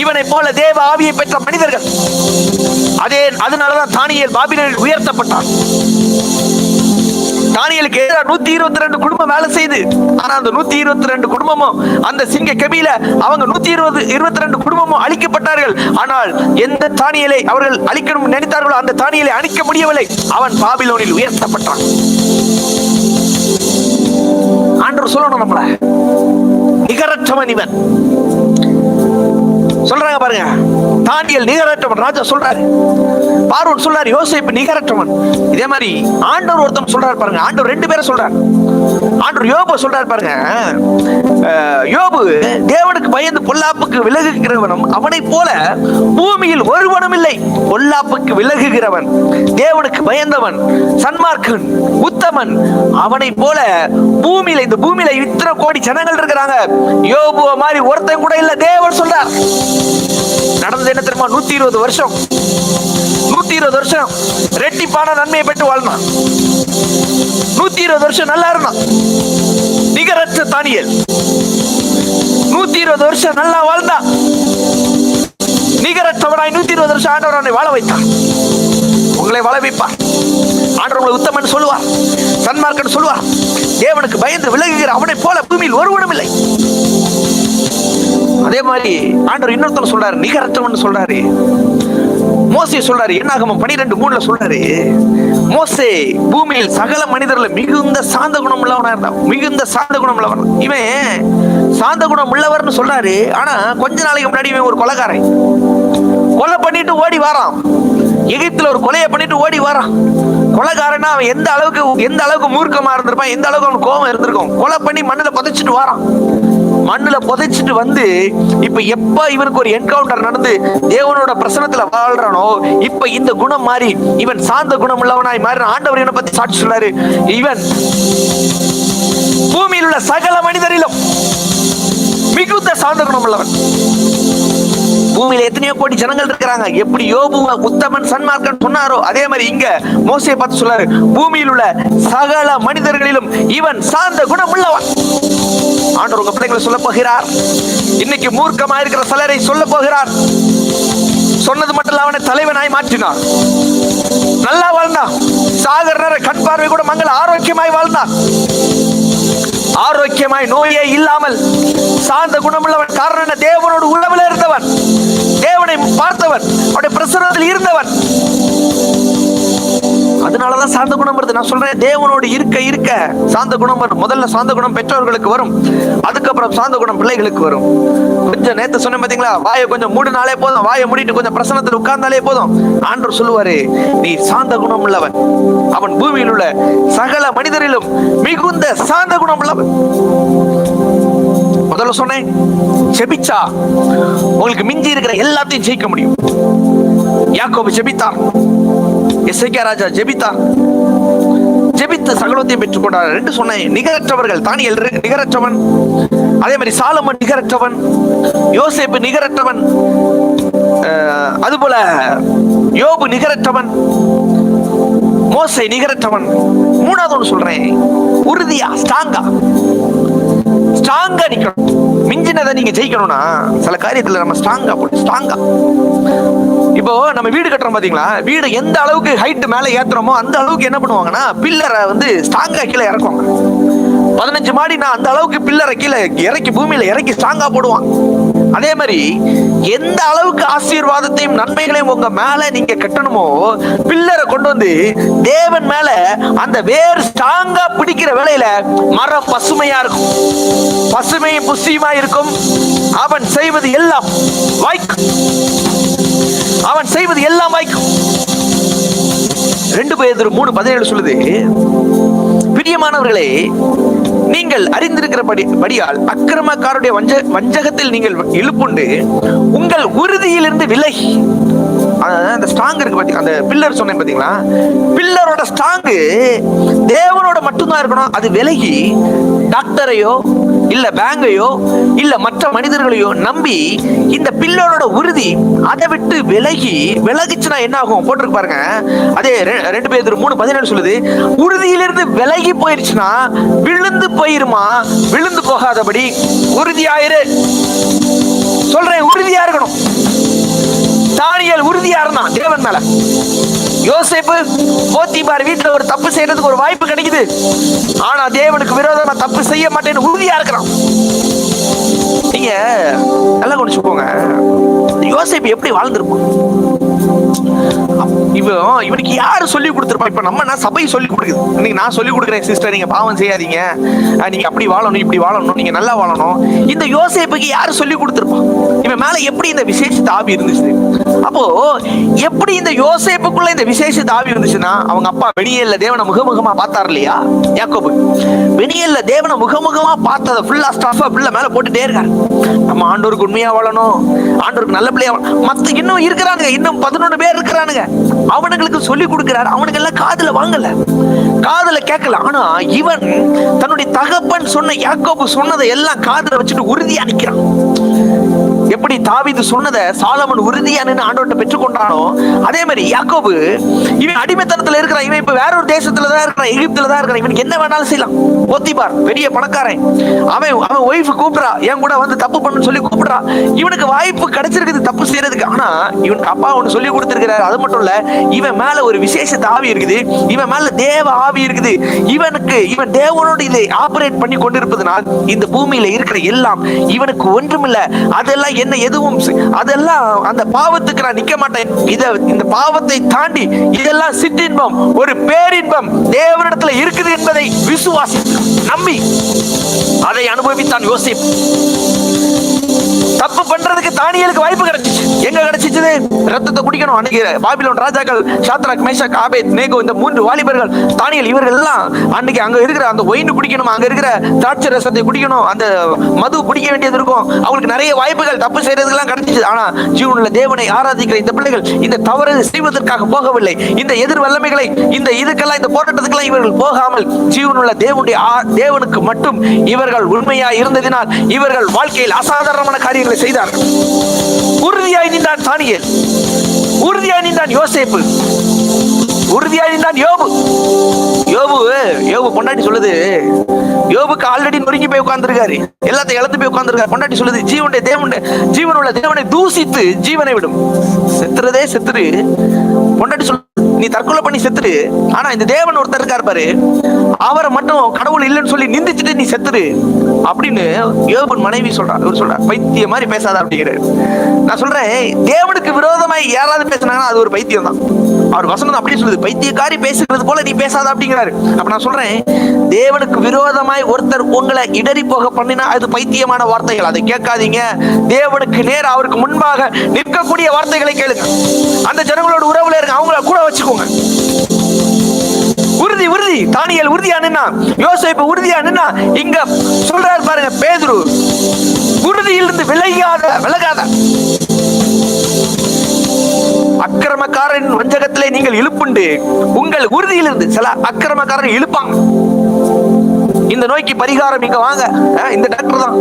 இவனை போல தேவ ஆவியை பெற்ற மனிதர்கள். அதனாலதான் தானியேல் பாபிலோனில் உயர்த்தப்பட்டான். தானியேலுக்கு எதிராக 122 குடும்பம் வேலை செய்து, ஆனா அந்த 122 குடும்பமும் அந்த சிங்க கெபியில அவங்க 122 குடும்பமும் அழிக்கப்பட்டார்கள். ஆனால் எந்த தானியேலை அவர்கள் அழிக்கணும் நினைத்தார்களோ அந்த தானியேலை அழிக்க முடியவில்லை. அவன் பாபிலோனில் உயர்த்தப்பட்டான். ஆண்டவர் சொல்லணும், நம்மள நிகரற்றவன் இவன் சொல்றாங்க பாருங்க. தானியேல் நிகரற்றவன், ராஜா சொல்றாரு. பார்வோன் சொல்றாரு, யோசேப்பு நிகரற்றவன். இதே மாதிரி ஆண்டவர் ஒருத்தன் சொல்றாரு பாருங்க. ஆண்டவர் 2 பேரை சொல்றாரு. ஆண்டவர் யோபு சொல்றாரு பாருங்க. யோபு தேவனுக்கு பயந்து பொல்லாப்புக்கு விலகுகிறவனும் அவனை போல பூமியில் ஒருவனும் இல்லை. பொல்லாப்புக்கு விலகுகிறவன், தேவனுக்கு பயந்தவன், சன்மார்க்கன், உத்தமன், அவனை போல பூமியில, இந்த பூமியில இத்தனை கோடி ஜனங்கள் இருக்கிறாங்க, யோபு மாதிரி ஒருத்தன் கூட இல்ல. தேவன் சொல்றார். நடந்தது என்ன தெரியுமா? 120 வருஷம் 120 வருஷம் ரெட்டிப்பான நன்மையை பெற்று வாழ்ந்தான். 120 வருஷம் நல்லா இருந்தான். நிகரற்ற தானியேல் 120 வருஷம் நல்லா வாழ்ந்தான். நிகரற்றவனாய் 120 வருஷம் ஆண்டவர் அவனை வாழ வைத்தார். உங்களை வாழ வைப்பார். ஆண்டவர் உங்களை உத்தமன் சொல்லுவார், சன்மார்க்கன் சொல்லுவார். தேவனுக்கு பயந்து விலகுகிற அவனை போல பூமியில் ஒருவனும் இல்லை. அதே மாதிரி ஆண்டவர் இன்னொருத்தர் சொல்றாரு, நிகரற்றவன் சொல்றாரு. மோசே சொல்றாரு, என்னாகமம் 12:3 சொல்றாரு, மோசே பூமியில் சகல மனிதர்கள் மிகுந்த சாந்த குணம் உள்ளவனா இருந்தான். மிகுந்த சாந்த குணம் உள்ளவன். இவன் சாந்த குணம் உள்ளவர்னு சொல்றாரு. ஆனா கொஞ்ச நாளைக்கு முன்னாடி இவன் ஒரு கொலைகாரன். கொலை பண்ணிட்டு ஓடி வாரான். எகிப்துல ஒரு கொலையை பண்ணிட்டு ஓடி வாரான். கொலைகாரனா அவன் எந்த அளவுக்கு மூர்க்கமா இருந்திருப்பான், எந்த அளவுக்கு அவன் கோபம் இருந்திருக்கும். கொலை பண்ணி மண்ணுல புதைச்சிட்டு வாரான். மண்ணுல புதைச்சிட்டு வந்து இப்ப எப்ப இவனுக்கு ஒரு என்கவுண்டர் நடந்து தேவனோட பிரசனத்துல வாழ்றானோ, இப்ப இந்த குணம் மாறி இவன் சாந்த குணம் உள்ளவனாய் மாறி ஆண்டவர் இவனை பத்தி சாட்சி சொன்னாரு. இவன் பூமியில் உள்ள சகல மனிதரிலும் மிகுந்த மிகுந்த சாந்த குணம் உள்ளவன். பூமியில எத்தனையோ கோடி ஜனங்கள் இருக்கிறாங்க. எப்படி யோபு உத்தமன் சன்மார்க்கன் சொன்னாரோ அதே மாதிரி இங்க மோசேயை பார்த்து சொல்றாரு, பூமியில் உள்ள சகல மனிதர்களிலும் இவன் சாந்த குணம் உள்ளவன். ஆண்டவர் உங்க பிள்ளைகளை சொல்ல போகிறார். இன்னைக்கு மூர்க்கமா இருக்கிற சிலரை சொல்ல போகிறார். சொன்னது மட்டும் இல்ல, அவனை தலைவனாய் மாற்றினார். நல்லா வாழ்ந்தான். சாகர கண் பார்வை கூட மங்கள ஆரோக்கியமாய் வாழ்ந்தான். ஆரோக்கியமாய் நோயே இல்லாமல் சாந்த குணமுள்ளவன். காரணம் என்ன? தேவனோடு உறவில் இருந்தவன், தேவனை பார்த்தவன், அவருடைய பிரசன்னத்தில் இருந்தவன். அதனாலதான் சாந்த குணம் வருது. நான் சொல்றேன், தேவனோடு இருக்க இருக்க சாந்த குணம் வரும். முதல்ல சாந்த குணம் பெற்றோர்களுக்கு வரும், அதுக்கப்புறம் சாந்த குணம் பிள்ளைகளுக்கு வரும். கொஞ்சம் நேத்து சொன்ன பாத்தீங்களா, வாயை கொஞ்சம் மூடினாலே போதும், வாயை மூடிட்டு கொஞ்சம் பிரசன்னத்தில் உட்கார்ந்தாலே போதும், ஆண்டவர் சொல்லுவாரு, நீ சாந்த குணம் உள்ளவன். அவன் பூமியில் உள்ள சகல மனிதரிலும் மிகுந்த சாந்த குணம் உள்ளவன். முதல்ல சொன்னேன், ஜெபிச்சா உங்களுக்கு மிஞ்சி இருக்கிற எல்லாத்தையும் ஜெயிக்க முடியும். யாக்கோபு ஜெபித்தார், எசேக்கியா ராஜா ஜெபித்தார், ஜெபித்து சகலத்தையும் பெற்றுக் கொண்டார். ரெண்டு சொன்னேன், நிகரற்றவர்கள். தானியேல் நிகரற்றவன், அதே மாதிரி சாலமோன் நிகரற்றவன், யோசேப்பு நிகரற்றவன், அதுபோல யோபு நிகரற்றவன், மோசே நிகரற்றவன். மூணாவது ஒன்று சொல்றேன், உறுதியா ஸ்ட்ராங்கா நிக்கணும். மிஞ்சினதை நீங்க ஜெயிக்கணும்னா சில காரியத்துல நம்ம ஸ்ட்ராங்கா. இப்போ நம்ம வீடு கட்டுறோம் பாத்தீங்களா, வீடு எந்த அளவுக்கு ஹைட் மேல ஏத்துறோமோ அந்த அளவுக்கு என்ன பண்ணுவாங்கன்னா பில்லரை ஸ்ட்ராங்கா கீழே இறக்குவாங்க. 15 மாடினா அந்த அளவுக்கு பில்லரை கீழே இறக்கி பூமியில இறக்கி ஸ்ட்ராங்கா போடுவான். அதே மாதிரி எந்த அளவுக்கு ஆசீர்வாதத்தையும் நன்மைகளையும் உங்க மேல நீங்க கட்டணுமோ, பில்லரை கொண்டு வந்து தேவன் மேல அந்த வேர் ஸ்ட்ராங்கா பிடிக்கிற வேளையில மரம் பசுமையா இருக்கும், பசுமையும் புஷ்டியுமா இருக்கும். அவன் செய்வது எல்லாம் வாய்க்கும், அவன் செய்வது எல்லாம் வாய்க்கும். 2 பேதுரு 3:17 சொல்லுது, பிரியமானவர்களே, நீங்கள் அறிந்திருக்கிறபடியால் அக்கிரமக்காரருடைய வஞ்சகத்தில் நீங்கள் இழுப்புண்டு உங்கள் உறுதியிலிருந்து விலகி, அந்த ஸ்ட்ராங் இருக்கு பாத்தீங்களா, அந்த பில்லர் சொன்னேன் பாத்தீங்களா, பில்லரோட ஸ்ட்ராங் தேவனோட மட்டும்தான் இருக்கணும். அது விலகி டாக்டரையோ இல்ல பேங்கையோ இல்ல மற்ற மனிதர்களையோ நம்பி இந்த பில்லரோட உறுதி அதை விட்டு விலகிச்சுன்னா என்ன ஆகும் போட்டிருக்கு பாருங்க. அதே 2 பேதுரு 3:17 சொல்லுது, உறுதியிலிருந்து விலகி போயிருச்சுன்னா விழுந்து போயிருமா, விழுந்து போகாதபடி உறுதியாயிரு. சொல்றேன், உறுதியா இருக்கணும். தானியேல் உறுதியா இருந்தான் தேவன் மேல. யோசேப்பு போத்திபார் வீட்டுல ஒரு தப்பு செய்யறதுக்கு ஒரு வாய்ப்பு கிடைக்குது, ஆனா தேவனுக்கு விரோதமா தப்பு செய்ய மாட்டேன்னு உறுதியா இருக்கிறான். நீங்க நல்லா கொஞ்சம் போங்க, யோசேப்பு எப்படி வாழ்ந்திருப்பான்? இவனுக்கு யாரு சொல்லி கொடுத்திருப்பா? இப்ப நம்ம சபை சொல்லி கொடுக்குது. இன்னைக்கு நான் சொல்லி கொடுக்குறேன், சிஸ்டர் நீங்க பாவம் செய்யாதீங்க, நீங்க அப்படி வாழணும், இப்படி வாழணும், நீங்க நல்லா வாழணும். இந்த யோசேப்புக்கு யாரு சொல்லி கொடுத்திருப்பா? இவன் மேல எப்படி இந்த விசேஷ ஆவி இருந்துச்சு? அப்போ எப்படி இந்த யோசேப்புக்குள்ள இந்த விசேஷ ஆவி இருந்துச்சுன்னா, அவங்க அப்பா பெனியேல்ல தேவனை முகமுகமா பார்த்தார் இல்லையா யாக்கோபு? பெனியேல்ல தேவனை முகமுகமா பார்த்தத ஃபுல்லா ஸ்டஃப் பிள்ளை மேல போட்டுட்டே இருக்காரு. நம்ம ஆண்டவருக்கு உண்மையா வாழணும், ஆண்டவருக்கு நல்ல பிள்ளையா வாழணும். மத்த இன்னும் இருக்கிறாங்க, இன்னும் 11 பேர் இருக்கிறானுங்க, அவனுங்களுக்கு சொல்லி கொடுக்கிறார். அவனுக்கு எல்லாம் காதுல வாங்கல, காதுல கேட்கல. ஆனா இவன் தன்னுடைய தகப்பன் சொன்ன யாக்கோபு சொன்னதை எல்லாம் காதுல வச்சுட்டு உறுதியா நிக்கிறான். எப்படி தாவீது சொன்னதை சாலமன் உறுதியா நின்று ஆண்டவர்கிட்ட பெற்றுக்கொண்டானோ, அதே மாதிரி யாக்கோபு இவன் அடிமைத்தனத்துல இருக்கிறான். இவன் இப்ப வேற ஒரு தேசத்துலதான் இருக்கிறான், எகிப்துலதான் இருக்கிறான். இவனுக்கு என்ன வேணாலும் செய்யலாம். போத்திபார் பெரிய பணக்காரன், அவன் ஒய்ஃப் கூப்பிடுறா, என் கூட தப்பு பண்ணு சொல்லி கூப்பிடுறா. இவனுக்கு வாய்ப்பு கிடைச்சிருக்குது தப்பு செய்யறதுக்கு. ஆனா இவனுக்கு அப்பா ஒண்ணு சொல்லி கொடுத்திருக்கிறாரு. அது மட்டும் இல்ல, இவன் மேல ஒரு விசேஷ ஆவி இருக்குது, இவன் மேல தேவ ஆவி இருக்குது. இவன் தேவனோடு இதை ஆபரேட் பண்ணி கொண்டிருப்பதனால் இந்த பூமியில இருக்கிற எல்லாம் இவனுக்கு ஒன்றுமில்ல. அதெல்லாம் என்ன எதுவும், அதெல்லாம் அந்த பாவத்துக்கு நான் நிக்க மாட்டேன். இந்த பாவத்தை தாண்டி இதெல்லாம் சிற்றின்பம், ஒரு பேரின்பம் தேவனிடத்துல இருக்குது என்பதை விசுவாசி நம்பி அதை அனுபவித்தான் யோசேப்பு. தப்பு பண்றதுக்கு தானியேலுக்கு வாய்ப்பு கிடைச்சிச்சு. எங்க கிடைச்சிச்சு? ரத்தத்தை குடிக்கணும். அன்னைக்கு பாபிலோன் ராஜாக்கள் சாத்ராக், மேஷாக், ஆபேத் நேகோ, இந்த 3 வாலிபர்கள், தானியேல், இவர்கள் எல்லாம் அன்னைக்கு அங்க இருக்கிற அந்த ஒயின் குடிக்கணும், அங்க இருக்கிற திராட்சை ரசத்தை குடிக்கணும், அந்த மது குடிக்க வேண்டியது இருக்கும். அவங்களுக்கு நிறைய வாய்ப்புகள் தப்பு செய்யறதுக்கெல்லாம் கிடைச்சிச்சு. ஆனா ஜீவனுள்ள தேவனை ஆராதிக்கிற இந்த பிள்ளைகள் இந்த தவறு செய்வதற்காக போகவில்லை. இந்த எதிர் வல்லமைகளை, இந்த இதுக்கெல்லாம், இந்த போராட்டத்துக்கெல்லாம் இவர்கள் போகாமல் ஜீவனுள்ள தேவனுக்கு மட்டும் இவர்கள் உண்மையா இருந்ததினால் இவர்கள் வாழ்க்கையில் அசாதாரணமான காரியங்களை செய்தார்கள். உறுதியாய் நின்றான் தானியேல், உறுதியாய் நின்றான் யோசேப்பு, உறுதியாய் நின்றான் யோபு. யோபு பொண்டாட்டி சொல்லுது, யோபுக்கு ஆல்ரெடி நொறுங்கி போய் உட்கார்ந்துருக்காரு, எல்லாத்தையும் இழந்து போய் உட்கார்ந்துருக்காரு. பொண்டாட்டி சொல்லுது, ஜீவனுள்ள தேவனை தூசித்து ஜீவனை விடும். செத்துறதே செத்துரு. பொண்டாட்டி சொல்லு, நீ தற்கொலை பண்ணி செத்துரு. ஆனா இந்த தேவன் ஒருத்தர் இருக்காரு பாரு, அவரை மட்டும் கடவுள் இல்லைன்னு சொல்லி நிந்திச்சுட்டு நீ செத்துரு அப்படின்னு யோபு மனைவி சொல்றார். இவர் சொல்றார், பைத்திய மாதிரி பேசாத அப்படிங்கிறாரு. நான் சொல்றேன், தேவனுக்கு விரோதமாய் யாராவது பேசினாங்கன்னா அது ஒரு பைத்தியம் தான். அவர் வசனம் தான் அப்படியே சொல்லுது, பைத்தியக்காரி பேசுகிறது போல நீ பேசாத அப்படிங்கிறாரு. அப்ப நான் சொல்றேன், தேவனுக்கு விரோதமாய் ஒருத்தர் உங்களை இடறி போக பண்ணினா அது பைத்தியமான வார்த்தைகள், அதை கேட்காதீங்க. தேவனுக்கு நேர் அவருக்கு முன்பாக நிற்கக்கூடிய வார்த்தைகளை கேளுங்க. அந்த ஜனங்களோட உறவுல இருங்க, அவங்கள கூட வச்சுக்கோங்க. உறுதி உறுதி. தானியேல் உறுதியா நின்னா, யோசேப்பு உறுதியா நின்னா. இங்க சொல்றாரு பாருங்க, பேதுரு உறுதியிலிருந்து விலகாத. அக்கிரமக்காரன் வஞ்சகத்திலே நீங்கள் இழுப்புண்டு உங்கள் உறுதியிலிருந்து. சில அக்கிரமக்காரன் இழுப்பாங்க, இந்த நோய்க்கு பரிகாரம் இங்க வாங்க, இந்த டாக்டர் தான்,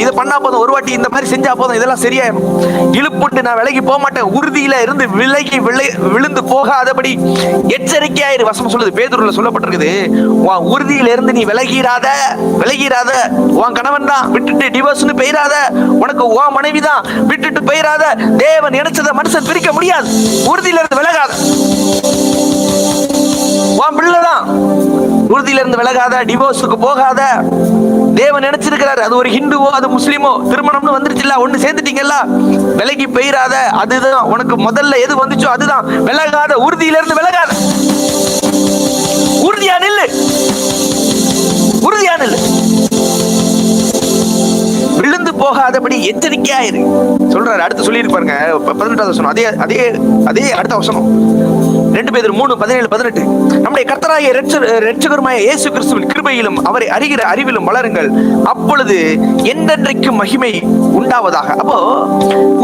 இதை பண்ணா போதும், ஒரு வாட்டி இந்த மாதிரி செஞ்சா போதும், இதெல்லாம் சரியாயிடும். இழுப்புண்டு நான் விலகி போக மாட்டேன். உறுதியில இருந்து விழுந்து போகாதபடி எச்சரிக்கையாயிரு. வசனம் சொல்லுது, பேதுருல சொல்லப்பட்டிருக்குது, உன் உறுதியில இருந்து நீ விலகிராத. உன் கணவன் தான் விட்டுட்டு டிவோர்ஸ்னு போயிராத, உனக்கு உன் மனைவி தான் விட்டுட்டு போயிராத. தேவன் நினைச்சதை மனுஷன் பிரிக்க முடியாது. உறுதியில இருந்து விலகாத. உன் பிள்ளைதான், உறுதியில இருந்து விலகாத, டிவோர்ஸுக்கு போகாத. தேவன் நினைச்சிருக்கிறாரு, அது ஒரு ஹிந்துவோ அது முஸ்லிமோ, திருமணம்னு வந்துருச்சுல்ல, ஒண்ணு சேர்ந்துட்டீங்கல்ல, விலகி போயிராத. அதுதான் உனக்கு முதல்ல எது வந்துச்சோ அதுதான். விலகாத, உறுதியில இருந்து விலகாத. உறுதியா நில்லு, உறுதியா நில்லு. விழுந்து போகாதபடி எச்சரிக்கையாயிரு சொல்றாரு. அடுத்து சொல்லி இருப்பாருங்க 18வது வசனம், அதே அடுத்த வசனம் 2 பேதுரு 3:17-18. நம்முடைய கர்த்தராகிய இரட்சகருமாய இயேசு கிறிஸ்துவின் கிருபையிலும் அவரை அறிகிற அறிவிலும் வளருங்கள், அப்பொழுது என்றென்றைக்கு மகிமை உண்டாவதாக. அப்போ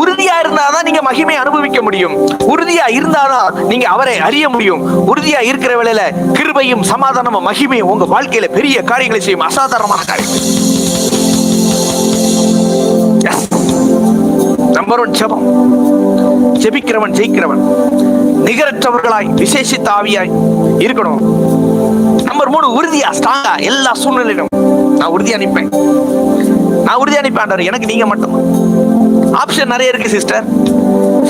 உறுதியா இருந்தாதான் நீங்க மகிமை அனுபவிக்க முடியும். உறுதியா இருந்தாதான் நீங்க அவரை அறிய முடியும். உறுதியா இருக்கிற வேளையில கிருபையும் சமாதானமும் மகிமையும் உங்க வாழ்க்கையில பெரிய காரியங்களை செய்யும், அசாதாரணமான காரியங்கள். நம்பர் 1 ஜெபம். ஜெபிக்கிறவன் ஜெயிக்கிறவன். நிகரற்றவர்களாய் விசேஷித்த ஆவியாய் இருக்கணும். நம்பர் 3 உறுதியா, ஸ்ட்ராங்கா. எல்லா சூழ்நிலையிலும் நான் உறுதியா நிற்பேன், நான் உறுதியா நிற்பேன். எனக்கு நீங்க மட்டும். ஆப்ஷன் நிறைய இருக்கு சிஸ்டர்.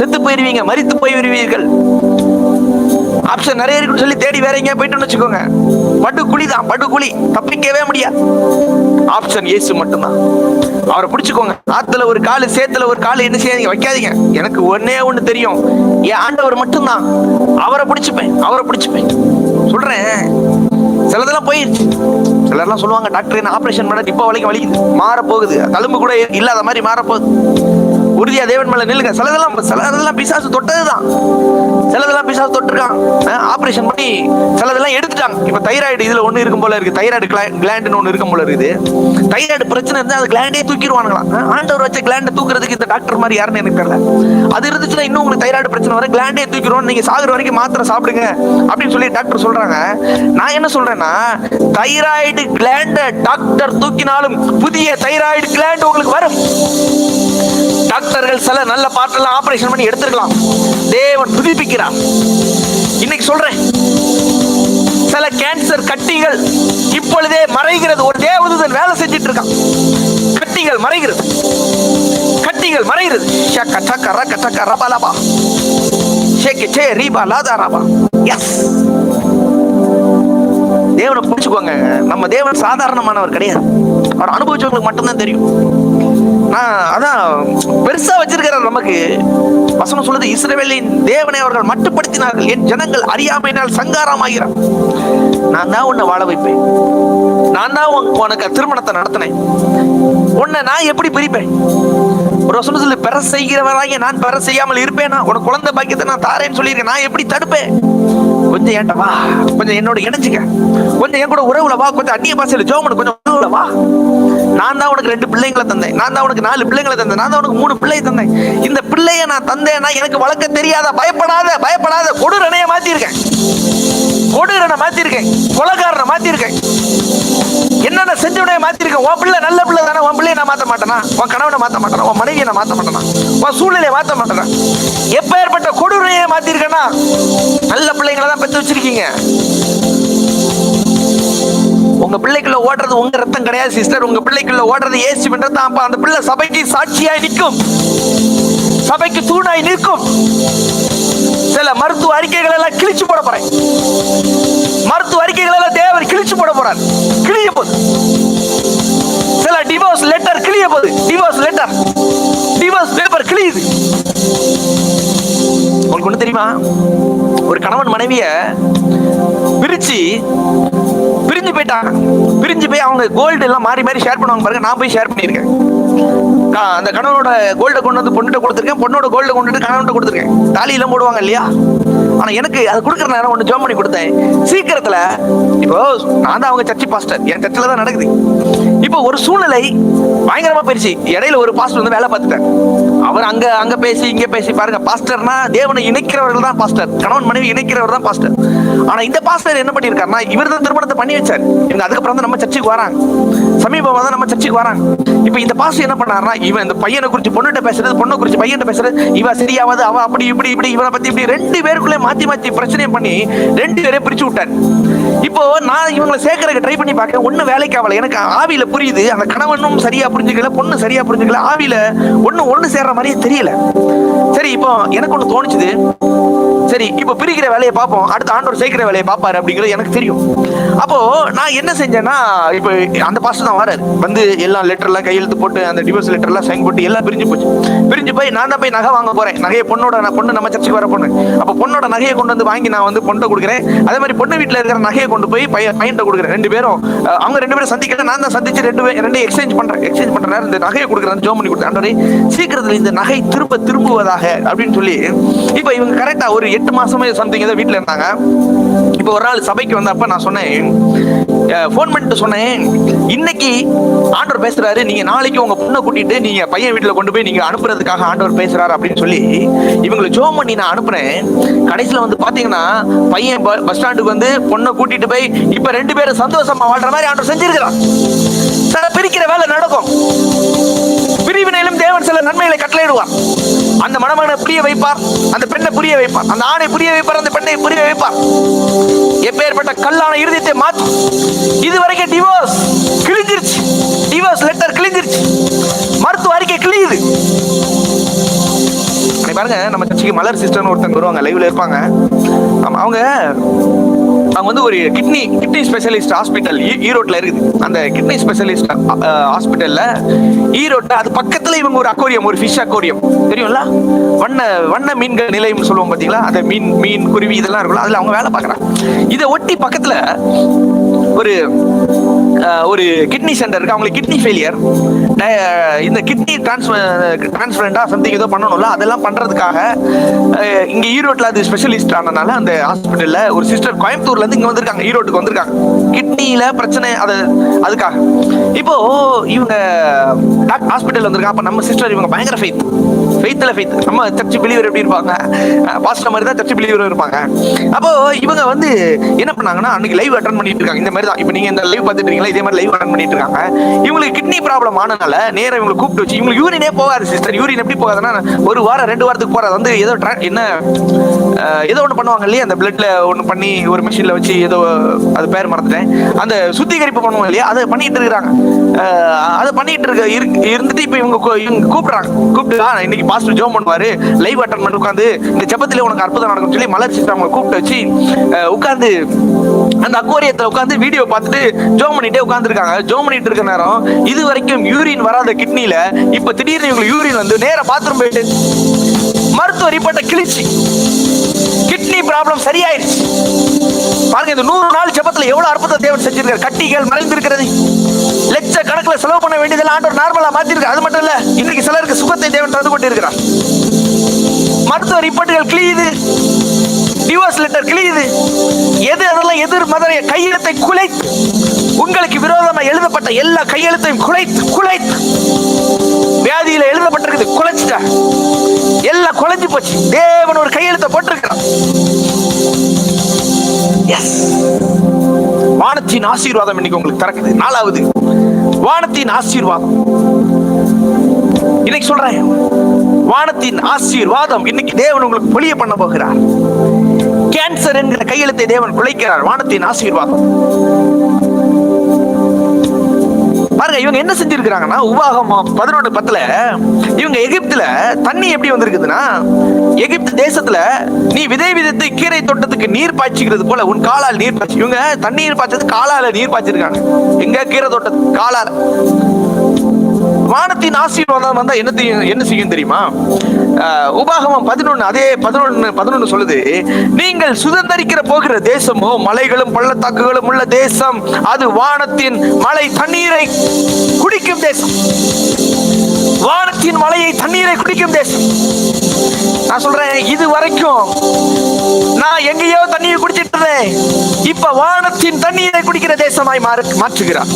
செத்து போயிருவீங்க, மரித்து போய்விடுவீர்கள். ஆப்ஷன் நிறைய இருக்குன்னு சொல்லி தேடி வேற எங்கேயா போயிட்டு வச்சுக்கோங்க, படுகுழி தான், படுகுழி, தப்பிக்கவே முடியாது. ஆப்ஷன் இயேசு மட்டும்தான். அவரை பிடிச்சுக்கோங்க. ஆத்துல ஒரு காலு, சேத்துல ஒரு காலு, என்ன செய்யாதீங்க, வைக்காதீங்க. எனக்கு ஒன்னே ஒண்ணு தெரியும், என் ஆண்டவர் மட்டும்தான். அவரை பிடிச்சுப்பேன் சொல்றேன். சிலதெல்லாம் போயிருச்சு. சிலர்லாம் சொல்லுவாங்க, டாக்டர் என்ன ஆபரேஷன் பண்ண இப்ப வலிக்குது, மாற போகுது, தழும்பு கூட இல்லாத மாதிரி மாற போகுது. உறுதியா தேவன் மேல நில்லுங்க. சிலதெல்லாம் பிசாசு தொட்டதுதான். சிலதெல்லாம் பிசாசு தொட்டிருக்கான், ஆபரேஷன் பண்ணி சிலதெல்லாம் எடுத்துட்டாங்க. இப்ப தைராய்டு இதுல ஒண்ணு இருக்கும் போல இருக்கு, தைராய்டு கிளாண்டுன்னு ஒண்ணு இருக்கும் போல இருக்குது. தைராய்டு பிரச்சனை இருந்தா அந்த கிளாண்டே தூக்கிடுவானுங்களா. ஆண்டவர் வச்ச கிளாண்டை தூக்குறதுக்கு இந்த டாக்டர் மாதிரி யாருன்னு எனக்கு தெரியல. அது இருந்துச்சுன்னா இன்னும் உங்களுக்கு தைராய்டு பிரச்சனை வர, கிளாண்டே தூக்கிடுவோம், நீங்க சாகுற வரைக்கும் மாத்திரை சாப்பிடுங்க அப்படின்னு சொல்லி டாக்டர் சொல்றாங்க. நான் என்ன சொல்றேன்னா, தைராய்டு கிளாண்ட டாக்டர் தூக்கினாலும் புதிய தைராய்டு கிளாண்ட் உங்களுக்கு வரும். டாக்டர்கள் சில நல்ல பாட்டெல்லாம் ஆபரேஷன் பண்ணி எடுத்துக்கலாம், தேவன் புதுப்பிக்கிறார். இன்னைக்கு சொல்றேன், சில கேன்சர் கட்டிகள் இப்பொழுதே மறைகிறது. ஒரு தேவதூதன் வேலை செஞ்சிட்டு இருக்கான், கட்டிகள் மறைகிறது. தேவனை புரிச்சுக்கோங்க. நம்ம தேவன் சாதாரணமானவர் கிடையாது, அவர் அனுபவிச்சவங்களுக்கு மட்டும்தான் தெரியும். அதான் பெருசா வச்சிருக்கிறார் நமக்கு. வசனம் சொல்லுது, இஸ்ரவேலின் தேவனை அவர்கள் மட்டுப்படுத்தினார்கள், என் ஜனங்கள் அறியாமையினால் சங்காரமாகிறார். நான் தான் உன்னை வாழ வைப்பேன், நான் தான் உனக்கு திருமணத்தை நடத்தினேன், உன்னை நான் எப்படி பிரிப்பேன்? ஒரு ஒரு வசனம் சொல்லு, பெற செய்கிறவராகிய நான் பெற செய்யாமல் இருப்பேனா? உனக்கு குழந்தை பாக்கியத்தை நான் தாரேன்னு சொல்லியிருக்கேன், நான் எப்படி தடுப்பேன்? கொஞ்சம் ஏன்டா வா, கொஞ்சம் என்னோட இணைஞ்சுக்க, கொஞ்சம் என் கூட உறவுல வா, கொஞ்சம் அந்நிய பாசையில ஜோமனு கொஞ்சம் உறவுல வா. நான் தான் உனக்கு 2 பிள்ளைங்களை தந்தேன், நான் தான் உனக்கு 4 பிள்ளைங்களை தந்தேன், நான் தான் உனக்கு 3 பிள்ளையை தந்தேன். இந்த பிள்ளைய நான் தந்தேன்னா எனக்கு வளர்க்க தெரியாத, பயப்படாத பயப்படாத, கொடூரனைய மாத்திருக்கேன், கொடூரனை மாத்திருக்கேன், கொலைகாரனை மாத்திருக்கேன், என்னென்ன செஞ்சவனே மாத்திருக்கேன். உன் பிள்ளை நல்ல பிள்ளை தானே, உன் பிள்ளைய நான் மாத்த மாட்டேனா? உன் கணவனை மாத்த மாட்டேனா? உன் மனைவியை நான் மாத்த மாட்டேனா? உன் சூழ்நிலையை மாத்த மாட்டேனா? எப்பேற்பட்ட கொடூரனையை மாத்திருக்கேன்னா நல்ல பிள்ளைங்களை தான் பெற்று வச்சிருக்கீங்க. உங்க பிள்ளைக்குள்ள ஓடுறது உங்க ரத்தம் கிடையாது சிஸ்டர், உங்க பிள்ளைக்குள்ள ஓடுறது இயேசுவின் தான். அந்த பிள்ளை சபைக்கு சாட்சியாய் நிற்கும், சபைக்கு தூணாய் நிற்கும். சில மருத்துவ அறிக்கைகள் எல்லாம் கிழிச்சு போட போறேன், மருத்துவ அறிக்கைகள் எல்லாம் தேவர் கிழிச்சு போட போறார், கிழிய போது. சில டிவோர்ஸ் லெட்டர் கிழிய போது, டிவோர்ஸ் லெட்டர், டிவோர்ஸ் பேப்பர் கிழியுது. உங்களுக்கு ஒண்ணு தெரியுமா? ஒரு கணவன் மனைவிய பிரிஞ்சு போயிட்டாங்க, பிரிஞ்சு போய் அவங்க கோல்டு எல்லாம் மாறி மாறி ஷேர் பண்ணுவாங்க பாருங்க. நான் போய் ஷேர் பண்ணியிருக்கேன். அந்த கணவனோட கோல்டை கொண்டு வந்து பொண்ணுகிட்ட கொடுத்துருக்கேன், பொண்ணோட கோல்டை கொண்டு வந்து கணவன்கிட்ட கொடுத்துருக்கேன். தாலியெல்லாம் போடுவாங்க இல்லையா? ஆனா எனக்கு அது கொடுக்குற நேரம் ஒன்று ஜோம் பண்ணி கொடுத்தேன். சீக்கிரத்துல இப்போ நான் தான் அவங்க சர்ச்சு பாஸ்டர், என் சர்ச்சில் தான் நடக்குது. இப்போ ஒரு சூழ்நிலை பயங்கரமா போயிடுச்சு. இடையில ஒரு பாஸ்டர் வந்து வேலை பார்த்துட்டேன். அவர் அங்க பேசி இங்க பேசி பாருங்க. பாஸ்டர்னா தேவனை இணைக்கிறவர்கள் தான் பாஸ்டர், கணவன் மனைவி இணைக்கிறவர் தான் பாஸ்டர். ஆனா இந்த பாஸ்டர் என்ன பண்ணியிருக்காருன்னா, இவர் தான் திருமணத்தை பண்ணி வச்சார். இவங்க அதுக்கப்புறம் தான் நம்ம சர்ச்சுக்கு வராங்க, சமீபமா தான் நம்ம சர்ச்சுக்கு வராங்க. இப்ப இந்த பாஸ்டர் என்ன பண்ணாருன்னா, இவன் இந்த பையனை குறிச்சு பொண்ணுகிட்ட பேசுறது, பொண்ணை குறிச்சு பையன் பேசுறது, இவ சரியாவது அவ அப்படி இப்படி இப்படி, இவனை பத்தி இப்படி 2 பேருக்குள்ளே மாத்தி மாத்தி பிரச்சனை பண்ணி 2 பேரையும் பிரிச்சு விட்டார். இப்போ நான் இவங்களை சேர்க்கறதுக்கு ட்ரை பண்ணி பார்க்க ஒண்ணு வேலைக்கு ஆகல. எனக்கு ஆவியில புரியுது, அந்த கணவனும் சரியா புரிஞ்சுக்கல, பொண்ணு சரியா புரிஞ்சுக்கல, ஆவியில ஒண்ணு சேர்ற மாதிரியே தெரியல. சரி, இப்போ எனக்கு ஒண்ணு தோணுச்சுது, சரி இப்போ பிரிக்கிற வேலையை பார்ப்போம், அடுத்த ஆண்டவர் சேர்க்கிற வேலையை பார்ப்பாரு அப்படிங்கிறது எனக்கு தெரியும். அப்போ நான் என்ன செஞ்சேன்னா, இப்போ அந்த பாஸ்டர் தான் வராரு, வந்து எல்லா லெட்டர்லாம் கையெழுத்து போட்டு அந்த டிவோர்ஸ் லெட்டர்லாம் சைன் போட்டு எல்லாம் பிரிஞ்சு போச்சு. பிரிஞ்சு போய் நான் தான் போய் நகை வாங்க போறேன். நகையை பொண்ணு நம்ம சர்ச்சுக்கு வர பொண்ணு, அப்போ பொண்ணோட நகையை கொண்டு வந்து வாங்கி நான் வந்து பொண்ணை கொடுக்குறேன். அதே மாதிரி பொண்ணு வீட்டில் இருக்கிற நகையை கொண்டு போய் பையன்கிட்ட கொடுக்குறேன். 2 பேரும் அவங்க 2 பேரும் சந்திக்கிறேன். நான் தான் சந்திச்சு 2 எக்ஸ்சேஞ்ச் பண்றேன். இந்த நகையை கொடுக்குறேன், ஜோம் பண்ணி கொடுத்தேன். ஆண்டவரே சீக்கிரத்தில் இந்த நகை திரும்புவதாக அப்படின்னு சொல்லி. இப்போ இவங்க கரெக்டா ஒரு 8 மாசமே சம்திங் ஏதோ வீட்டில் இருந்தாங்க. இப்போ ஒரு நாள் சபைக்கு வந்தப்ப நான் சொன்னேன், ஃபோன் பண்ணிட்டு சொன்னேன், இன்னைக்கு ஆண்டவர் பேசுறாரு, நீங்க நாளைக்கு உங்க பொண்ணை கூட்டிட்டு நீங்க பையன் வீட்டுல கொண்டு போய் நீங்க அனுப்புறதுக்காக ஆண்டவர் பேசுறாரு அப்படின்னு சொல்லி இவங்களை ஜோம் பண்ணி நான் அனுப்புறேன். கடைசியில வந்து பாத்தீங்கன்னா பையன் பஸ் ஸ்டாண்டுக்கு வந்து பொண்ணை கூட்டிட்டு போய் இப்ப 2 பேரும் சந்தோஷமா வாழ்ற மாதிரி ஆண்டவர் செஞ்சிருக்கிறான். பிரிக்கிற வேலை நடக்கும். பிரிவினையிலும் தேவன் சில நன்மைகளை கட்டளையிடுவார். அந்த மணமகனை புரிய வைப்பார், அந்த பெண்ணை புரிய வைப்பார், அந்த ஆணை புரிய வைப்பார், அந்த பெண்ணை புரிய வைப்பார். எப்பேற்பட்ட கல்லான இருதயத்தை மாற்றும். இதுவரைக்கும் டிவோர்ஸ் கிழிஞ்சிருச்சு, டிவோர்ஸ் லெட்டர் கிழிஞ்சிருச்சு, மருத்துவ அறிக்கை கிழியுது. பாருங்க, நம்ம சர்ச்சுக்கு மலர் சிஸ்டர்னு ஒருத்தங்க வருவாங்க, லைவ்ல இருப்பாங்க. அவங்க வந்து ஒரு கிட்னி ஸ்பெஷலிஸ்ட் ஹாஸ்பிட்டல் ஈரோட்ல இருக்குது. அந்த கிட்னி ஸ்பெஷலிஸ்ட் ஹாஸ்பிட்டல்ல ஈரோட்ல அது பக்கத்துல இவங்க ஒரு அக்வேரியம், ஒரு ஃபிஷ் அக்வேரியம் தெரியும்ல, வண்ண மீன்கள் நிலையம் சொல்லுவோம் பாத்தீங்களா, அந்த மீன் குருவி இதெல்லாம் இருக்குல்ல, அதுல அவங்க வேலை பார்க்கறாங்க. இதை ஒட்டி பக்கத்துல ஒரு கிட்னி சென்டர் இருக்கு. அவங்களுக்கு கிட்னி ஃபெயிலியர், இந்த கிட்னி டிரான்ஸ்பிளான்டா சம்திங் ஏதோ பண்ணணும்ல, அதெல்லாம் பண்றதுக்காக இங்க ஈரோட்ல அது ஸ்பெஷலிஸ்ட் ஆனனால அந்த ஹாஸ்பிட்டல்ல ஒரு சிஸ்டர் கோயம்புத்தூர்ல இருந்து இங்க வந்திருக்காங்க, ஈரோட்டுக்கு வந்திருக்காங்க. கிட்னில பிரச்சனை அதுக்காக. இப்போ இவங்க ஹாஸ்பிட்டல் வந்திருக்காங்க. அப்ப நம்ம சிஸ்டர் இவங்க பயங்கர ஃபெய்த், நம்ம சர்ச் பிலீவர் எப்படி இருப்பாங்க, பாஸ்டர் மாதிரி தான் சர்ச் பிலீவர் இருப்பாங்க. அப்போ இவங்க வந்து என்ன பண்ணாங்கன்னா, அன்னைக்கு லைவ் அட்டெண்ட் பண்ணிட்டு இருக்காங்க. இந்த மாதிரி தான் இப்போ நீங்க இந்த லைவ் பார்த்துட்டு இருக்கீங்களா, இதே மாதிரி லைவ் அட்டெண்ட் பண்ணிட்டு இருக்காங்க. இவங்களுக்கு கிட்னி ப்ராப்ளம் ஆனனால நேரா இவங்களை கூப்பிட்டு வச்சு, இவங்களுக்கு யூரினே போகாது சிஸ்டர். யூரின் எப்படி போகாதுன்னா, ஒரு வாரம் 2 வாரத்துக்கு போறது வந்து ஏதோ ஒன்று பண்ணுவாங்க இல்லையா, அந்த பிளட்ல ஒன்று பண்ணி ஒரு மிஷின்ல வச்சு ஏதோ அது பேர் மறந்துட்டேன், அந்த சுத்திகரிப்பு பண்ணுவாங்க இல்லையா, அதை பண்ணிட்டு இருக்காங்க. அதை பண்ணிட்டு இருந்துட்டு இப்போ இவங்க கூப்பிட்டு இன்னைக்கு பாஸ்டர் ஜோம் பண்ணுவாரு, லைவ் அட்டெண்ட் பண்ணி உட்காந்து இந்த ஜெபத்திலே உனக்கு அற்புதம் நடக்கும் சொல்லி மலர் சிஸ்டர் அவங்க கூப்பிட்டு வச்சு உட்காந்து அந்த அக்வேரியத்துல உட்காந்து வீடியோ பார்த்துட்டு ஜோம் பண்ணிட்டே உட்காந்துருக்காங்க. ஜோம் பண்ணிட்டு இருக்க நேரம் இது வரைக்கும் யூரின் வராத கிட்னில இப்ப திடீர்னு இவங்களுக்கு யூரின் வந்து நேரா பாத்ரூம் போயிட்டு மருத்துவ ரிப்போர்ட்டை கிழிச்சு கிட்னி ப்ராப்ளம் சரியாயிருச்சு. பாருங்க, இந்த 100 நாள் ஜெபத்துல எவ்வளவு அற்புதம் தேவன் செஞ்சிருக்காரு. கட்டிகள் மறைந்திருக்கிறது, லட்சக்கணக்கில் செலவு பண்ண வேண்டியதெல்லாம் ஆண்டவர் நார்மலா மாத்திருக்காரு. அது மட்டும் இல்ல, இன்னைக்கு சிலருக்கு சுகத்தை தேவன் தந்து கொண்டு இருக்கிறார். மருத்துவ ரிப்போர்ட்டுகள் கிழியுது, டிவோர்ஸ் லெட்டர் கிழியுது. அதெல்லாம் எதிர் மத கையெழுத்தை குலைத்து, உங்களுக்கு விரோதமாக எழுதப்பட்ட எல்லா கையெழுத்தையும் குலைத்து வியாதியில எழுதப்பட்டிருக்குது, குலைச்சிட்ட எல்லாம் குலைஞ்சு போச்சு. தேவன் ஒரு கையெழுத்தை போட்டிருக்கிறார். வானத்தின் ஆசீர்வாதம் இன்னைக்கு உங்களுக்கு திறக்குது. 4வது வானத்தின் ஆசீர்வாதம். இன்னைக்கு சொல்றேன், வானத்தின் ஆசீர்வாதம் இன்னைக்கு தேவன் உங்களுக்கு பொழிய பண்ண போகிறார். கேன்சர் என்கிற கையெழுத்தை தேவன் குலைக்கிறார். வானத்தின் ஆசீர்வாதம். பாருங்க, இவங்க என்ன செஞ்சிருக்கிறாங்கன்னா, உபாகமம் 11:10 இவங்க எகிப்துல தண்ணி எப்படி வந்திருக்குதுன்னா, எகிப்து தேசத்துல நீ விதை விதைத்து கீரை தோட்டத்துக்கு நீர் பாய்ச்சிக்கிறது போல உன் காலால் நீர் பாய்ச்சி. இவங்க தண்ணீர் பாய்ச்சது காலால நீர் பாய்ச்சிருக்காங்க. எங்க கீரை தோட்டத்துக்கு காலால. வானத்தின் ஆசீர்வாதம் வந்தா என்ன செய்யும் தெரியுமா? உபாகமம் 11 அதே 11 சொல்லுது, நீங்கள் சுதந்தரிக்கிற போகிற தேசமோ மலைகளும் பள்ளத்தாக்குகளும் உள்ள தேசம், அது வானத்தின் மழை தண்ணீரை குடிக்கும் தேசம். வானத்தின் மழையை தண்ணீரை குடிக்கும் தேசம். நான் சொல்றேன், இது வரைக்கும் நான் எங்கேயோ தண்ணீரை குடிச்சிட்டு இருந்தேன், இப்ப வானத்தின் தண்ணீரை குடிக்கிற தேசமாய் மாற்றுகிறார்.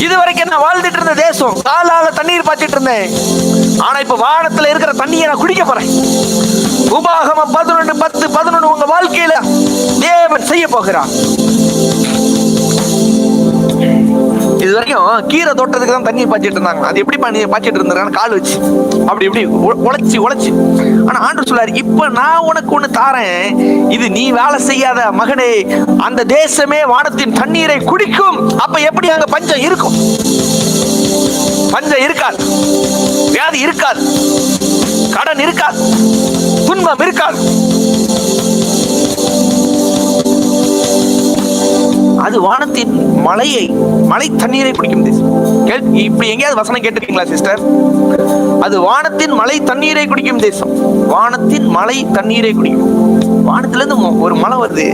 இதுவரைக்கும் நான் வாழ்ந்துட்டு இருந்த தேசம், காலால தண்ணீர் பாய்ச்சிட்டு இருந்தேன், ஆனா இப்ப வானத்துல இருக்கிற தண்ணியை நான் குடிக்க போறேன். உபாகமம் 11:10-11 உங்க வாழ்க்கையில தேவன் செய்ய போகிறார். இது வரைக்கும் கீரை தோட்டத்துக்கு தான் தண்ணி பாய்ச்சிட்டு இருந்தாங்க. அது எப்படி பாய்ச்சிட்டு இருந்தாங்க? கால் வச்சு அப்படி இப்படி உழைச்சி. ஆனா ஆண்டவர் சொல்லாரு, இப்ப நான் உனக்கு ஒண்ணு தாரேன், இது நீ வேலை செய்யாத மகனே, அந்த தேசமே வானத்தின் தண்ணீரை குடிக்கும். அப்ப எப்படி அங்க பஞ்சம் இருக்கும்? பஞ்சம் இருக்காது, வியாதி இருக்காது, கடன் இருக்காது, துன்பம் இருக்காது. அது வானத்தின் மழை தண்ணீரை குடிக்கும் தேசம். இப்படி எங்கேயாவது வசனம் கேட்டிருக்கீங்களா சிஸ்டர்? அது வானத்தின் மழை தண்ணீரை குடிக்கும் தேசம். வானத்தின் மழை தண்ணீரை குடிக்கும். வானத்துல இருந்து ஒரு மழை வருது,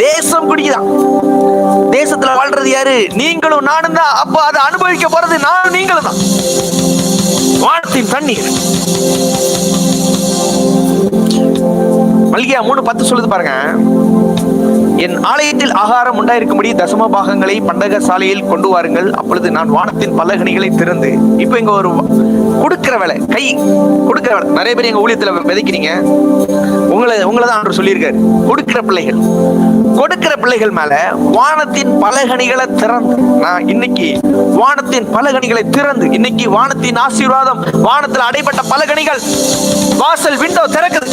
தேசம் குடிக்குதான். தேசத்துல வாழ்றது யாரு? நீங்களும் நானும் தான். அப்ப அதை அனுபவிக்க போறது நானும் நீங்களும் தான். வானத்தின் தண்ணீர். மல்கியா 3:10 சொல்லுது பாருங்க, என் ஆலயத்தில் ஆகாரம் உண்டாயிருக்கும்படி தசம பாகங்களை பண்டக சாலையில் கொண்டு வாருங்கள், அப்பொழுது நான் வானத்தின் பலகணிகளை திறந்து. இப்ப இங்க ஒரு கொடுக்கிற வேலை, கை கொடுக்கிற வேலை. நிறைய பேர் எங்க ஊழியத்துல விதைக்கிறீங்க, உங்களை தான் ஆண்டவர் சொல்லியிருக்காரு. கொடுக்கிற பிள்ளைகள் மேல வானத்தின் பலகணிகளை திறந்து, நான் இன்னைக்கு வானத்தின் பலகணிகளை திறந்து, இன்னைக்கு வானத்தின் ஆசீர்வாதம், வானத்தில் அடைப்பட்ட பலகணிகள், வாசல் விண்டோ திறக்குது,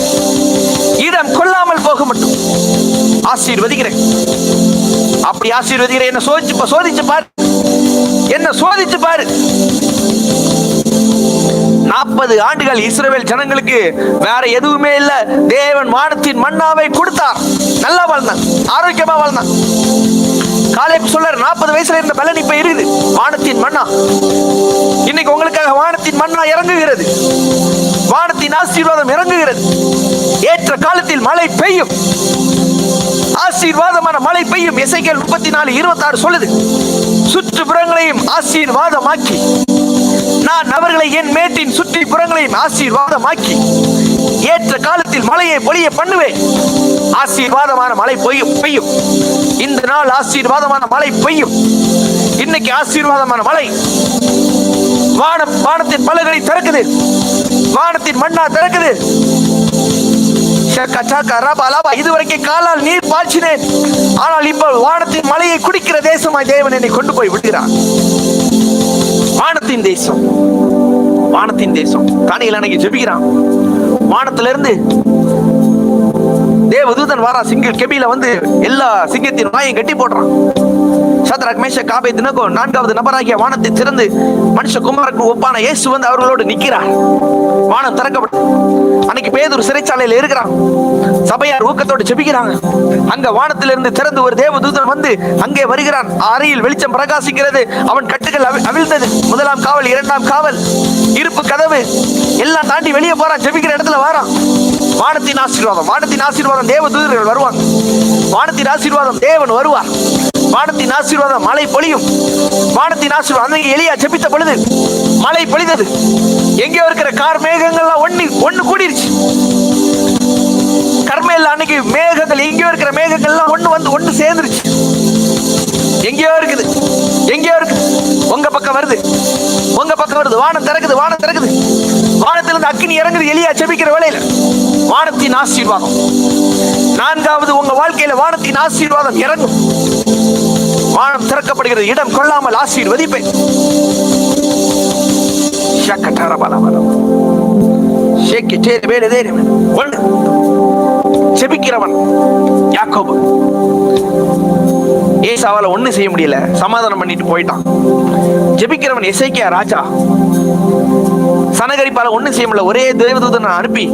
இடம் கொள்ளாமல் போக மட்டும் ஆசீர்வதிக்கிறேன். அப்படி ஆசீர்வதிக்கிறேன். என்ன சோதிச்சு பாரு, என்ன சோதிச்சு பாரு. 40 ஆண்டுகள் இஸ்ரவேல் ஜனங்களுக்கு வேற எதுவுமே இல்ல. தேவன் வானத்தின் மன்னாவை கொடுத்தார். நல்லா வாழ்ந்தான், ஆரோக்கியமா வாழ்ந்தான். காலேப் சொல்றாரு, 40 வயசுல இருந்த பலன் இப்ப இருக்குது. வானத்தின் மன்னா. இன்னைக்கு உங்களுக்காக வானத்தின் மன்னா இறங்குகிறது. வானத்தின் ஆசீர்வாதம் இறங்குகிறது. ஏற்ற காலத்தில் மழை பெய்யும், ஆசீர்வாதமான மழை பெய்யும். எசேக்கியேல் 34:26 சொல்லுது, சுற்றுப்புறங்களையும் ஆசீர்வாதமாக்கி நான் அவர்களை என் மேட்டின் சுற்றுப்புறங்களையும் ஆசீர்வாதமாக்கி ஏற்ற காலத்தில் மழையை பொழிய பண்ணுவேன். ஆசீர்வாதமான மழை பெய்யும். இந்த நாள் ஆசீர்வாதமான மழை பெய்யும். இன்னைக்கு ஆசீர்வாதமான மழை. வானத்தின் பலகணி திறக்குது, வானத்தின் மன்னா திறக்குது. இதுவரைக்கும் காலால் நீர் பாய்ச்சினேன், ஆனால் இப்போ வானத்தின் மலையை குடிக்கிற தேசமாய் தேவன் என்னை கொண்டு போய் விடுகிறார். வானத்தின் தேசம், வானத்தின் தேசம். தானியேல் அன்னைக்கு ஜெபிக்கிறான். வானத்துல இருந்து தேவதூதன் வாரா, சிங்க கெபியில வந்து எல்லா சிங்கத்தின் வாயையும் கட்டி போடுறான். சத்ராக் மேஷக் ஆபேத்நேகோ 4வது நபராகிய வானத்தை திறந்து மனுஷகுமாரனுக்கு ஒப்பான இயேசு வந்து அவர்களோடு நிற்கிறார். வானம் திறக்கப்பட்டு அன்னைக்கு பேதுரு சிறைச்சாலையில இருக்கிறான். சபையார் ஊக்கத்தோடு ஜெபிக்கிறாங்க. அங்க வானத்திலிருந்து திறந்து ஒரு தேவதூதன் வந்து அங்கே வருகிறான். அறையில் வெளிச்சம் பிரகாசிக்கிறது. அவன் கட்டுகள் அவிழ்ந்தது. 1ஆம் காவல், 2ஆம் காவல், இருப்பு கதவு எல்லாம் தாண்டி வெளியே போறான். ஜெபிக்கிற இடத்துல வாரான். வானத்தின் ஆசீர்வாதம், வானத்தின் ஆசீர்வாதம், தேவ தூதர்கள் வருவாங்க. வானத்தின் ஆசீர்வாதம், தேவன் வருவார். வானத்தின் ஆசீர்வாதம், மழை பொழியும். வானத்தின் ஆசீர்வாதம், அன்னைக்கு எலியா ஜெபித்த பொழுது மழை பொழிந்தது. எங்கேயோ இருக்கிற கார் மேகங்கள்லாம் ஒண்ணு கூடிருச்சு. கர்மேல் அன்னைக்கு மேகங்கள், எங்கேயோ இருக்கிற மேகங்கள்லாம் ஒண்ணு சேர்ந்துருச்சு. எங்கேயோ இருக்குது, எங்கேயோ இருக்கு, உங்க பக்கம் வருது, உங்க பக்கம் வருது. வானம் திறக்குது, வானம் திறக்குது. வானத்திலிருந்து அக்கினி இறங்குது எலியா ஜெபிக்கிற வேளையில. வானத்தின் ஆசீர்வாதம். நான்காவது, உங்க வாழ்க்கையில வானத்தின் ஆசீர்வாதம் இறங்கும். வானம் திறக்கப்படுகிறது. இடம் கொள்ளாமல் ஆசீர்வதிப்பேன். ஜெபிக்கிறவன் யாக்கோபு. ஏசாவால ஒண்ணு செய்ய முடியல, சமாதானம் பண்ணிட்டு போயிட்டான். ஜெபிக்கிறவன் எசேக்கியா ராஜா. சனகரிப்பால ஒண்ணு செய்ய முடியல, ஒரே தேவதூதனை அனுப்பி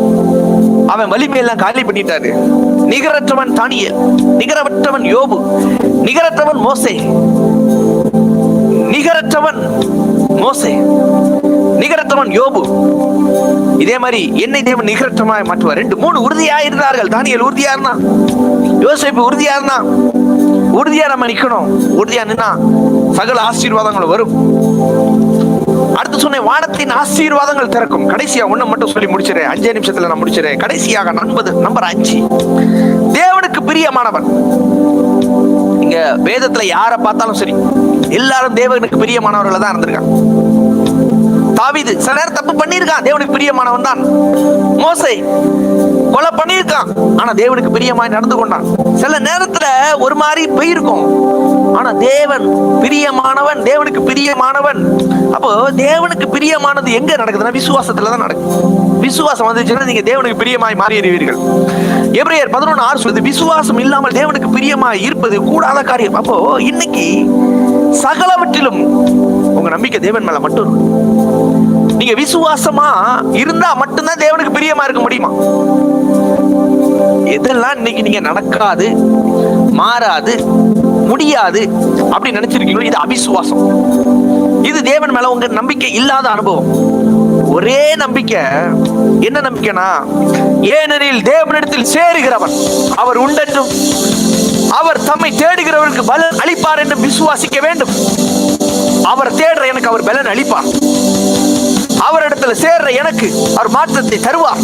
அவன் வலிமையெல்லாம் காலி பண்ணிட்டாரு. நிகரற்றவன் தானியேல், நிகரற்றவன் யோபு, நிகரற்றவன் மோசே, நிகரற்றவன் மோசே, நிகரற்றவன் யோபு. இதே மாதிரி என்னை தேவன் நிகரற்றமாய் மாற்றுவார். 2-3 உறுதியா இருந்தார்கள். தானியேல் உறுதியா இருந்தான், யோசேப்பு உறுதியா இருந்தான். உறுதியா நம்ம நிக்கணும். உறுதியா நின்னா சகல ஆசீர்வாதங்கள் வரும். அடுத்து சொன்ன வானத்தின் ஆசீர்வாதங்கள் திறக்கும். கடைசியா ஒண்ணு மட்டும் சொல்லி முடிச்சிடறேன், 5 நிமிஷத்துல நான் முடிச்சிடறேன். கடைசியாக நம்பர் 5, தேவனுக்கு பிரியமானவன். இங்க வேதத்துல யாரை பார்த்தாலும் சரி, எல்லாரும் தேவனுக்கு பிரியமானவர்கள் தான் இருந்திருக்காங்க. தாவீது சில நேரம் தப்பு பண்ணியிருக்கான், தேவனுக்கு பிரியமானவன் தான். மோசே கொலை பண்ணியிருக்கான், ஆனா தேவனுக்கு பிரியமாய் நடந்து கொண்டான். சில நேரத்துல ஒரு மாதிரி போயிருக்கும், ஆனா தேவன் பிரியமானவன், தேவனுக்கு பிரியமானவன். அப்போ தேவனுக்கு பிரியமானது எங்க நடக்குதுன்னா விசுவாசத்துலதான் நடக்கும். விசுவாசம் வந்துச்சுன்னா நீங்க தேவனுக்கு பிரியமாய் மாறிடுவீர்கள். எபிரேயர் 11:6 சொல்லுது, விசுவாசம் இல்லாமல் தேவனுக்கு பிரியமாய் இருப்பது கூடாத காரியம். அப்போ இன்னைக்கு சகலவற்றிலும் உங்க நம்பிக்கை தேவன் மேல மட்டும் இருக்கும். நீங்க விசுவாசமா இருந்தா மட்டும்தான் தேவனுக்கு பிரியமா இருக்க முடியுமா? எதெல்லாம் இன்னைக்கு நீங்க நடக்காது, மாறாது, முடியாது அப்படி நினைச்சிருக்கீங்களோ இது அவிசுவாசம். இது தேவன் மேல உங்க நம்பிக்கை இல்லாத அனுபவம். ஒரே நம்பிக்கை, என்ன நம்பிக்கைனா, ஏனெனில் தேவனிடத்தில் சேருகிறவன் அவர் உண்டென்றும் அவர் தம்மை தேடுகிறவர்களுக்கு பலன் அளிப்பார் என்று விசுவாசிக்க வேண்டும். அவர் தேடுற எனக்கு அவர் பலன் அளிப்பார். அவரிடத்துல சேர்ற எனக்கு அவர் மாற்றத்தை தருவார்.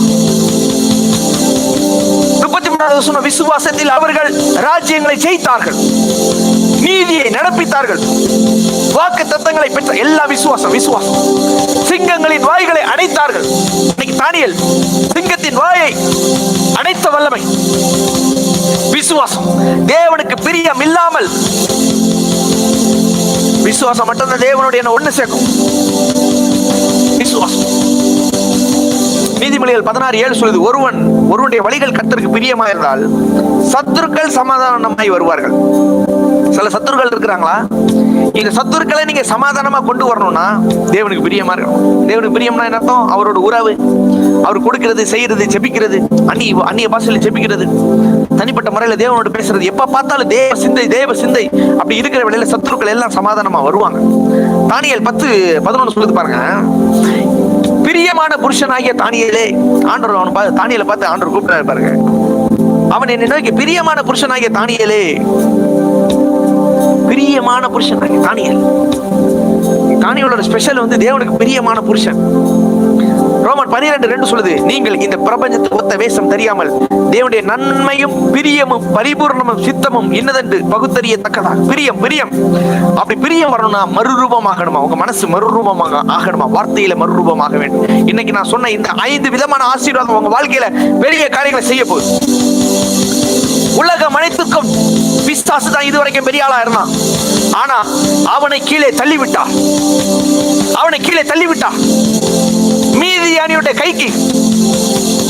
33 விசுவாசத்தில் அவர்கள் ராஜ்யங்களை ஜெயித்தார்கள், நீதியை நடப்பித்தார்கள், வாக்கு தத்தங்களை பெற்ற. எல்லா விசுவாசம். சிங்கங்களின் வாய்களை அடைத்தார்கள். இன்னைக்கு தானியேல் சிங்கத்தின் வாயை அடைத்த வல்லமை விசுவாசம். தேவனுக்கு பிரியம் இல்லாமல் விசுவாசம் மட்டும்தான் தேவனுடைய ஒண்ணு சேர்க்கும். விசுவாசம். நீதிமொழிகள் 16:7 சொல்லுது, ஒருவனுடைய வழிகள் கர்த்தருக்கு பிரியமா இருந்தால் சத்துருக்கள் சமாதானமாய் வருவார்கள். சில சத்துருக்கள் இருக்கிறாங்களா, இந்த சத்துருக்களை நீங்க சமாதானமா கொண்டு வரணும்னா தேவனுக்கு பிரியமா இருக்கணும். தேவனுக்கு பிரியம்னா என்ன அர்த்தம்? அவரோட உறவு, அவர் கொடுக்கிறது, செய்யறது, ஜெபிக்கிறது, அந்நிய பாஷையில ஜெபிக்கிறது, தனிப்பட்ட முறையில தேவனோட பேசுறது, எப்ப பார்த்தாலும் தேவ சிந்தை அப்படி இருக்கிற வேளையில சத்துருக்கள் எல்லாம் சமாதானமா வருவாங்க. தானியேல் 10:11 சொல்லுது பாருங்க, பிரியமான புருஷனாகிய தானியேலே, ஆண்டவர் அவனை தானியேலை பார்த்து ஆண்டவர் கூப்பிட்டாரு பாருங்க, அவன் என்னை நோக்கி பிரியமான புருஷனாகிய தானியேலே, பிரியமான புருஷனாகிய தானியேல். தானியேலோட ஸ்பெஷல் வந்து தேவனுக்கு பிரியமான புருஷன். ரோமர் 12:2 சொல்லுது, நீங்கள் இந்த பிரபஞ்சத்துக்கு ஒத்த வேஷம் தெரியாமல் தேவனுடைய நன்மையும் பிரியமும் பரிபூர்ணமும் சித்தமும் இன்னதென்று பகுத்தறியத்தக்கதா. பிரியம் அப்படி பிரியம் வரணும்னா மறுரூபமாகணுமா, உங்க மனசு மறுரூபமாக ஆகணுமா, வார்த்தையில மறுரூபமாக வேண்டும். இன்னைக்கு நான் சொன்ன இந்த 5 விதமான ஆசீர்வாதம் உங்க வாழ்க்கையில பெரிய காரியங்களை செய்ய போகுது. உலகம் அனைத்துக்கும் பிசாசு தான் இதுவரைக்கும் பெரிய ஆளா இருந்தான், ஆனா அவனை கீழே தள்ளிவிட்டார். மீதியானியுடைய கைக்கு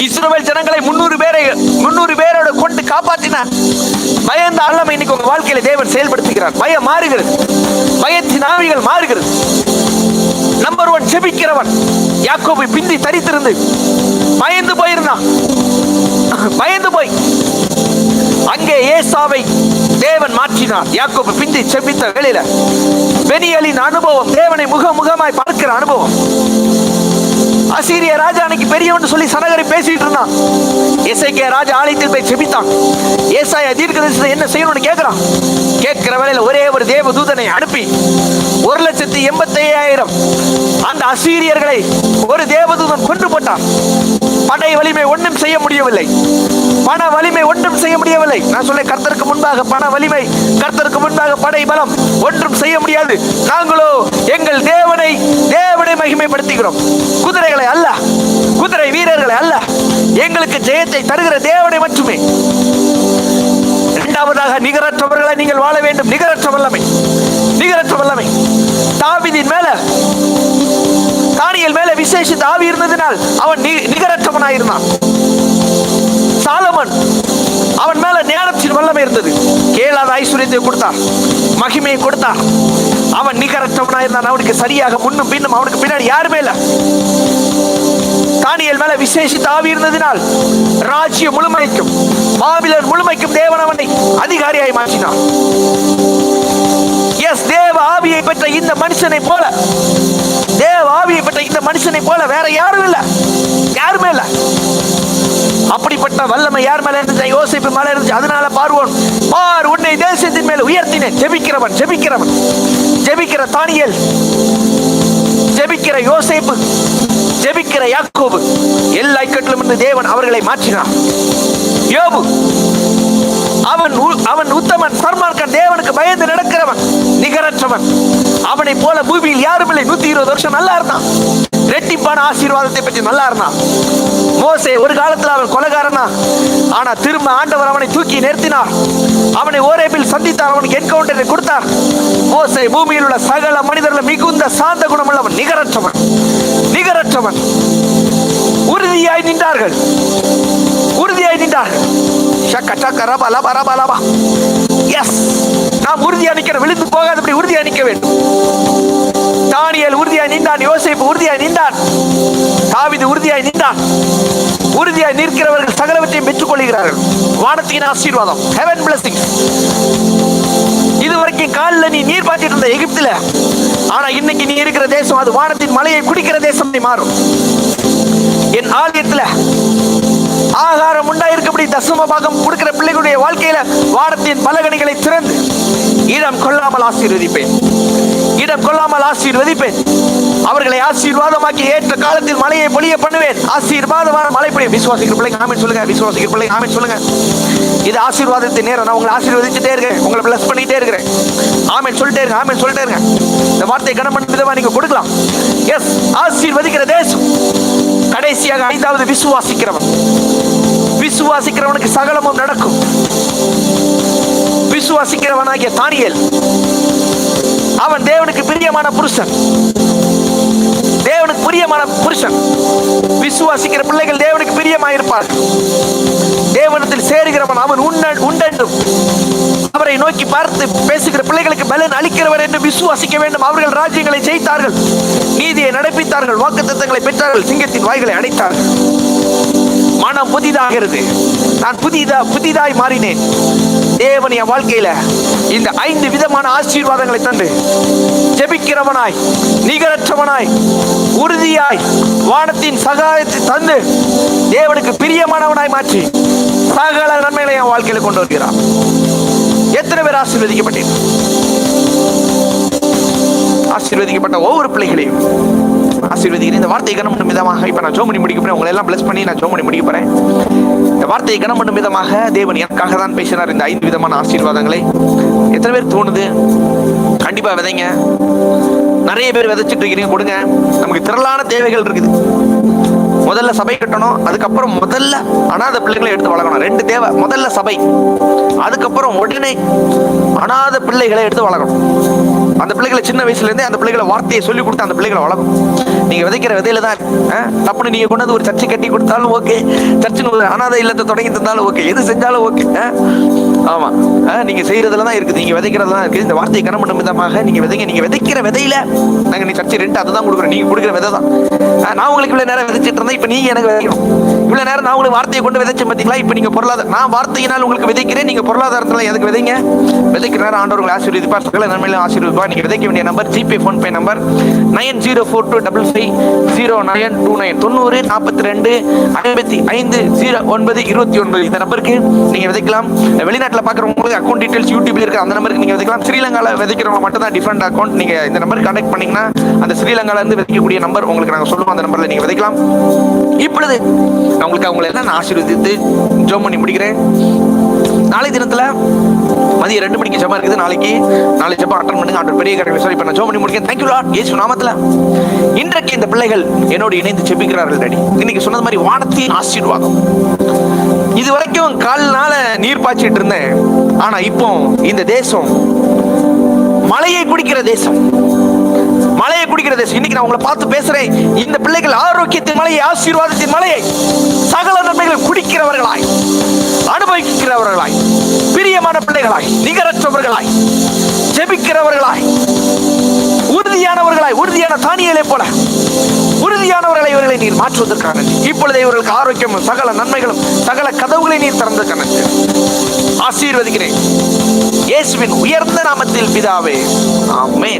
இஸ்ரவேல் ஜனங்களை 300 பேரோட கொண்டு காப்பாற்றினார். பயந்த அல்லமை இன்னைக்கு உங்க வாழ்க்கையில தேவன் செயல்படுத்துகிறார். பயம் மாறுகிறது, பயத்தின் ஆவிகள் மாறுகிறது. நம்பர் 1 ஜெபிக்கிறவன். யாக்கோபு பிந்தி தரித்திருந்து பயந்து போயிருந்தான். பயந்து போய் அங்கே ஏசாவை தேவன் மாற்றினார். யாக்கோபு பிந்தி ஜெபித்த வேளையில பெனியலின் அனுபவம், தேவனை முகமாய் பார்க்கிற அனுபவம். அசீரிய ராஜா அன்னைக்கு பெரியவன் சொல்லி சனகரை பேசிட்டு இருந்தான். எசேக்கியா ராஜா ஆலயத்தில் போய் ஜெபித்தான். ஏசாயா தீர்க்கதரிசி என்ன செய்யணும்னு கேட்கிறான். கேட்கிற வேளையில ஒரே ஒரு தேவ தூதனை அனுப்பி 1,85,000 அந்த அசீரியர்களை ஒரு தேவதூதன் கொன்று போட்டான். படை வலிமை ஒன்றும் செய்ய முடியவில்லை. பண வலிமை ஒன்றும் செய்ய முடியவில்லை. நான் சொல்ல, கர்த்தருக்கு முன்பாக பண வலிமை, கர்த்தருக்கு முன்பாக படை பலம் ஒன்றும் செய்ய முடியாது. நாங்களோ எங்கள் தேவனை மகிமைப்படுத்துகிறோம். குதிரைகளை அல்ல, குதிரை வீரர்களை அல்ல, எங்களுக்கு ஜெயத்தை தருகிற தேவனை மட்டுமே. இரண்டாவதாக, நிகரற்றவர்களை நீங்கள் வாழ வேண்டும். நிகரற்ற வல்லமை, நிகரற்ற வல்லமை. தாவீதின் மேல, தானியேல் மேல விசேஷித்த ஆவி இருந்ததினால் அவன் நிகரற்றவனாயிருந்தான். சாலமன், அவன் மேல ஞானத்தின் வல்லமை இருந்தது. கேளாத ஐஸ்வர்யத்தை கொடுத்தார், மகிமையை கொடுத்தார். அவன் நிகரற்றவனாயிருந்தான். அவனுக்கு சரியாக முன்னும் பின்னும் அவனுக்கு பின்னாடி யாருமே இல்ல. தானியேல் மேல விசேஷித்த ஆவி இருந்ததினால் ராஜ்யம் முழுமைக்கும், பாபிலோன் முழுமைக்கும் தேவன் அவனை அதிகாரியாய் மாற்றினார். தேவ ஆவியை பெற்ற இந்த மனுஷனை போல, தேவ ஆவியை பெற்ற இந்த மனுஷனை போல வேற யாரும் இல்ல, யாருமே இல்ல. அப்படிப்பட்ட வல்லமை யார் மேல இருந்துச்சு? யோசேப்பு மேல இருந்துச்சு. அதனால பார்வோன், பார், உன்னை தேசத்தின் மேல உயர்த்தினேன். ஜெபிக்கிறவன், ஜெபிக்கிறவன், ஜெபிக்கிற தானியேல், ஜெபிக்கிற யோசேப்பு, ஜெபிக்கிற யாக்கோபு, எல்லா இக்கட்டிலும் இருந்து தேவன் அவர்களை மாற்றினார். யோபு, அவன் உத்தமன், சர்மார்க்கன், தேவனுக்கு பயந்து நடக்கிறவன், நிகரற்றவன். அவனை போல பூமியில் யாரும் இல்லை. 120 வருஷம் நல்லா இருந்தான். ரெட்டிப்பான ஆசீர்வாதத்தை பற்றி நல்லா இருந்தான். மோசே ஒரு காலத்தில் அவன் கொலைகாரனா, ஆனா திரும்ப ஆண்டவர் அவனை தூக்கி நிறுத்தினார். அவனை ஓரேபில் சந்தித்தார், அவனுக்கு என்கவுண்டரை கொடுத்தார். மோசே பூமியில் உள்ள சகல மனிதர்கள் மிகுந்த சாந்த குணமுள்ளவன், நிகரற்றவன், நிகரற்றவன். உறுதியாய் நின்றார்கள், உறுதியாய் நின்றார்கள். நாம் உறுதியா நிக்கிற, விழுந்து போகாதபடி உறுதியா நிக்க வேண்டும். தானியேல் உறுதியாய் நின்றான், யோசேப்பு உறுதியாய் நின்றான், தாவீது உறுதியாய் நின்றான். உறுதியாய் நிற்கிறவர்கள் சகலவற்றையும் பெற்றுக் கொள்கிறார்கள். வானத்தின் ஆசீர்வாதம், heaven blessing. இதுவரைக்கும் காலில் நீ நீர் பாய்ச்சிட்டு இருந்த எகிப்துல, ஆனா இன்னைக்கு நீ இருக்கிற தேசம் அது வானத்தின் மலையை குடிக்கிற தேசம் மாறும். என் ஆலயத்துல ஆகாரம் உண்டாயிருக்கப்படி தசம பாகம் கொடுக்கிற பிள்ளைகளுடைய வாழ்க்கையில வானத்தின் பலகணிகளை திறந்து இடம் கொள்ளாமல் ஆசீர்வதிப்பேன், இடம் கொள்ளாமல் ஆசீர்வதிப்பேன். அவர்களை ஆசீர்வாதமாக்கி ஏற்ற காலத்தில் மழையை பொழிய பண்ணுவேன். ஆசீர்வாதமான மழை பொழிய. விசுவாசிக்கிற பிள்ளைங்க ஆமென் சொல்லுங்க, விசுவாசிக்கிற பிள்ளைங்க ஆமென் சொல்லுங்க. இது ஆசீர்வாதத்தின் நேரம். நான் உங்களை ஆசீர்வதிச்சுட்டே இருக்கேன், உங்களை பிளஸ் பண்ணிட்டே இருக்கிறேன். ஆமென் சொல்லிட்டே இருங்க, ஆமென் சொல்லிட்டே இருங்க. இந்த வார்த்தை கனமன் விதமா நீங்க கொடுக்கலாம். எஸ், ஆசீர்வதிக்கிற தேசம். கடைசியாக 5வது, விசுவாசிக்கிறவன். விசுவாசிக்கிறவனுக்கு சகலமும் நடக்கும். விசுவாசிக்கிறவனாகிய தானியேல், அவன் தேவனுக்கு பிரியமான புருஷன், தேவனுக்கு பிரியமான புருஷன். விசுவாசிக்கிற பிள்ளைகள் தேவனுக்கு பிரியமாயிருப்பார். தேவனத்தில் சேருகிறவன் அவன் உண்டென்றும் அவரை நோக்கி பார்த்து பேசுகிற பிள்ளைகளுக்கு பலன் அளிக்கிறவர் என்று விசுவாசிக்க வேண்டும். அவர்கள் ராஜ்யங்களை ஜெயித்தார்கள், நீதியை நடப்பித்தார்கள், வாக்குத்தத்தங்களை பெற்றார்கள், சிங்கத்தின் வாய்களை அடைத்தார்கள். மனம் புதிதாகிறது. நான் புதிதாய் மாறினேன். தேவன் என் வாழ்க்கையில இந்த 5 விதமான ஆசீர்வாதங்களை தந்து ஜெபிக்கிறவனாய், நிகரற்றவனாய், உறுதியாய், வானத்தின் சகாயத்தை தந்து தேவனுக்கு பிரியமானவனாய் மாற்றி சகல நன்மைகளை என் வாழ்க்கையில கொண்டு வருகிறார். எத்தனை பேர் ஆசீர்வதிக்கப்பட்டேன்? ஆசீர்வதிக்கப்பட்ட ஒவ்வொரு பிள்ளைகளையும் ஆசீர்வதிக்கிறேன். இந்த வார்த்தையை கனம் பண்ணும் விதமாக இப்ப நான் ஜெபம் பண்ணி முடிக்க போறேன். உங்களை எல்லாம் பிளஸ் பண்ணி நான் ஜெபம் பண்ணி முடிக்க போறேன். இந்த வார்த்தையை கனம் பண்ணும் விதமாக தேவன் எனக்காக தான் பேசினார். இந்த 5 விதமான ஆசீர்வாதங்களை எத்தனை பேர் தோணுது? கண்டிப்பா விதைங்க. நிறைய பேர் விதைச்சிட்டு இருக்கிறீங்க, கொடுங்க. நமக்கு திரளான தேவைகள் இருக்குது. முதல்ல சபை கட்டணும், அதுக்கப்புறம் முதல்ல அனாதை பிள்ளைகளை எடுத்து வளர்க்கணும். 2 தேவை. முதல்ல சபை, அதுக்கப்புறம் உடனே அனாத பிள்ளைகளை எடுத்து வளர்க்கணும். அந்த பிள்ளைகளை சின்ன வயசுல இருந்தே அந்த பிள்ளைகளை வார்த்தையை சொல்லி கொடுத்து அந்த பிள்ளைகளை வளர்க்கும். நீங்க விதைக்கிற விதையில தான் தப்புன்னு நீங்க கொண்டு ஒரு சர்ச்சை கட்டி கொடுத்தாலும் ஓகே, சர்ச்சின் ஒரு அனாதை இல்லத்தை தொடங்கி தந்தாலும் ஓகே, எது செஞ்சாலும் ஓகே. ஆமா, நீங்க செய்யறதுல தான் இருக்குது, நீங்க விதைக்கிறதுல தான் இருக்குது. இந்த வார்த்தையை கனம் பண்ணும் விதமாக நீங்க விதைங்க. நீங்க விதைக்கிற விதையில நாங்க நீ சர்ச்சை ரெண்டு அதை தான் கொடுக்குறோம். நீங்க கொடுக்குற விதை தான். நான் உங்களுக்கு இவ்வளவு நேரம் விதைச்சிட்டு இருந்தேன், இப்ப நீங்க எனக்கு விதைக்கணும். இவ்வளவு நேரம் நான் உங்களுக்கு வார்த்தையை கொண்டு விதைச்சேன் பாத்தீங்களா? இப்ப நீங்க பொருளாதார, நான் வார்த்தையினால் உங்களுக்கு விதைக்கிறேன், நீங்க பொருளாதாரத்துல எதுக்கு விதைங்க? விதைக்கிற நேரம் ஆண்டவர் உங்களை ஆசீர்வதிப்பார், சகல நன்மையிலும் ஆசீர்வதிப்பார். நீங்க விதைக்க வேண்டிய நம்பர் ஜிபே போன் பே நம்பர் 9042550929 9042550929. இந்த நம்பருக்கு நீங்க விதைக்கலாம். வெளிநாட்டுல பாக்குறவங்களுக்கு அக்கௌண்ட் டீடைல்ஸ் யூடியூப்ல இருக்கு, அந்த நம்பருக்கு நீங்க விதைக்கலாம். ஸ்ரீலங்கால விதைக்கிறவங்க மட்டும் தான் டிஃபரெண்ட் அக்கௌண்ட். நீங்க இந்த நம்பர் கான்டாக்ட் பண்ணீங்கன்னா அந்த ஸ்ரீலங்கால இருந்து விதைக்கக்கூடிய நம்பர் உங்களுக்கு நாங்க சொல்லுவோம், அந்த நம்பர்ல நீங்க விதைக்கலாம். இப்பொழுது நான் உங்களுக்கு அவங்களை எல்லாம் ஆசீர்வதித்து ஜெபம் பண்ணி முடிக்கிறேன். நாளை தினத்துல மதியம் 2 மணிக்கு ஜெபம் இருக்குது. நாளை ஜெபம் அட்டெண்ட் பண்ணுங்க. ஆண்டவர் பெரிய காரியங்களை சொல்லி இப்ப நான் ஜெபம் பண்ணி முடிக்கிறேன். தேங்க்யூ லார்ட், இயேசு நாமத்துல. இன்றைக்கு இந்த பிள்ளைகள் என்னோடு இணைந்து ஜெபிக்கிறார்கள் டாடி. இன்னைக்கு சொன்னது மாதிரி வானத்தின் ஆசீர்வாதம். இது வரைக்கும் கால்னால நீர் பாய்ச்சிட்டு இருந்தேன், ஆனா இப்போ இந்த தேசம் மலையை குடிக்கிற தேசம், மலையை குடிக்கிற தேசம். இன்னைக்கு நான் உங்களை பார்த்து பேசுறேன். இந்த பிள்ளைகள் ஆரோக்கியத்தின் மலையை, ஆசீர்வாதத்தின் மலையை, சகல நன்மைகளை குடிக்கிறவர்களாய், அனுபவிக்கிறவர்களாய், பிரியமான பிள்ளைகளாய், நிகரற்றவர்களாய், ஜெபிக்கிறவர்களாய், உறுதியானவர்களாய், உறுதியான தானியேலை போல உறுதியானவர்களை இவர்களை நீர் மாற்றுவதற்கான இப்பொழுதே இவர்களுக்கு ஆரோக்கியமும் சகல நன்மைகளும் சகல கதவுகளை நீர் திறந்ததற்கான ஆசீர்வதிக்கிறேன் இயேசுவின் உயர்ந்த நாமத்தில் பிதாவே, ஆமென்.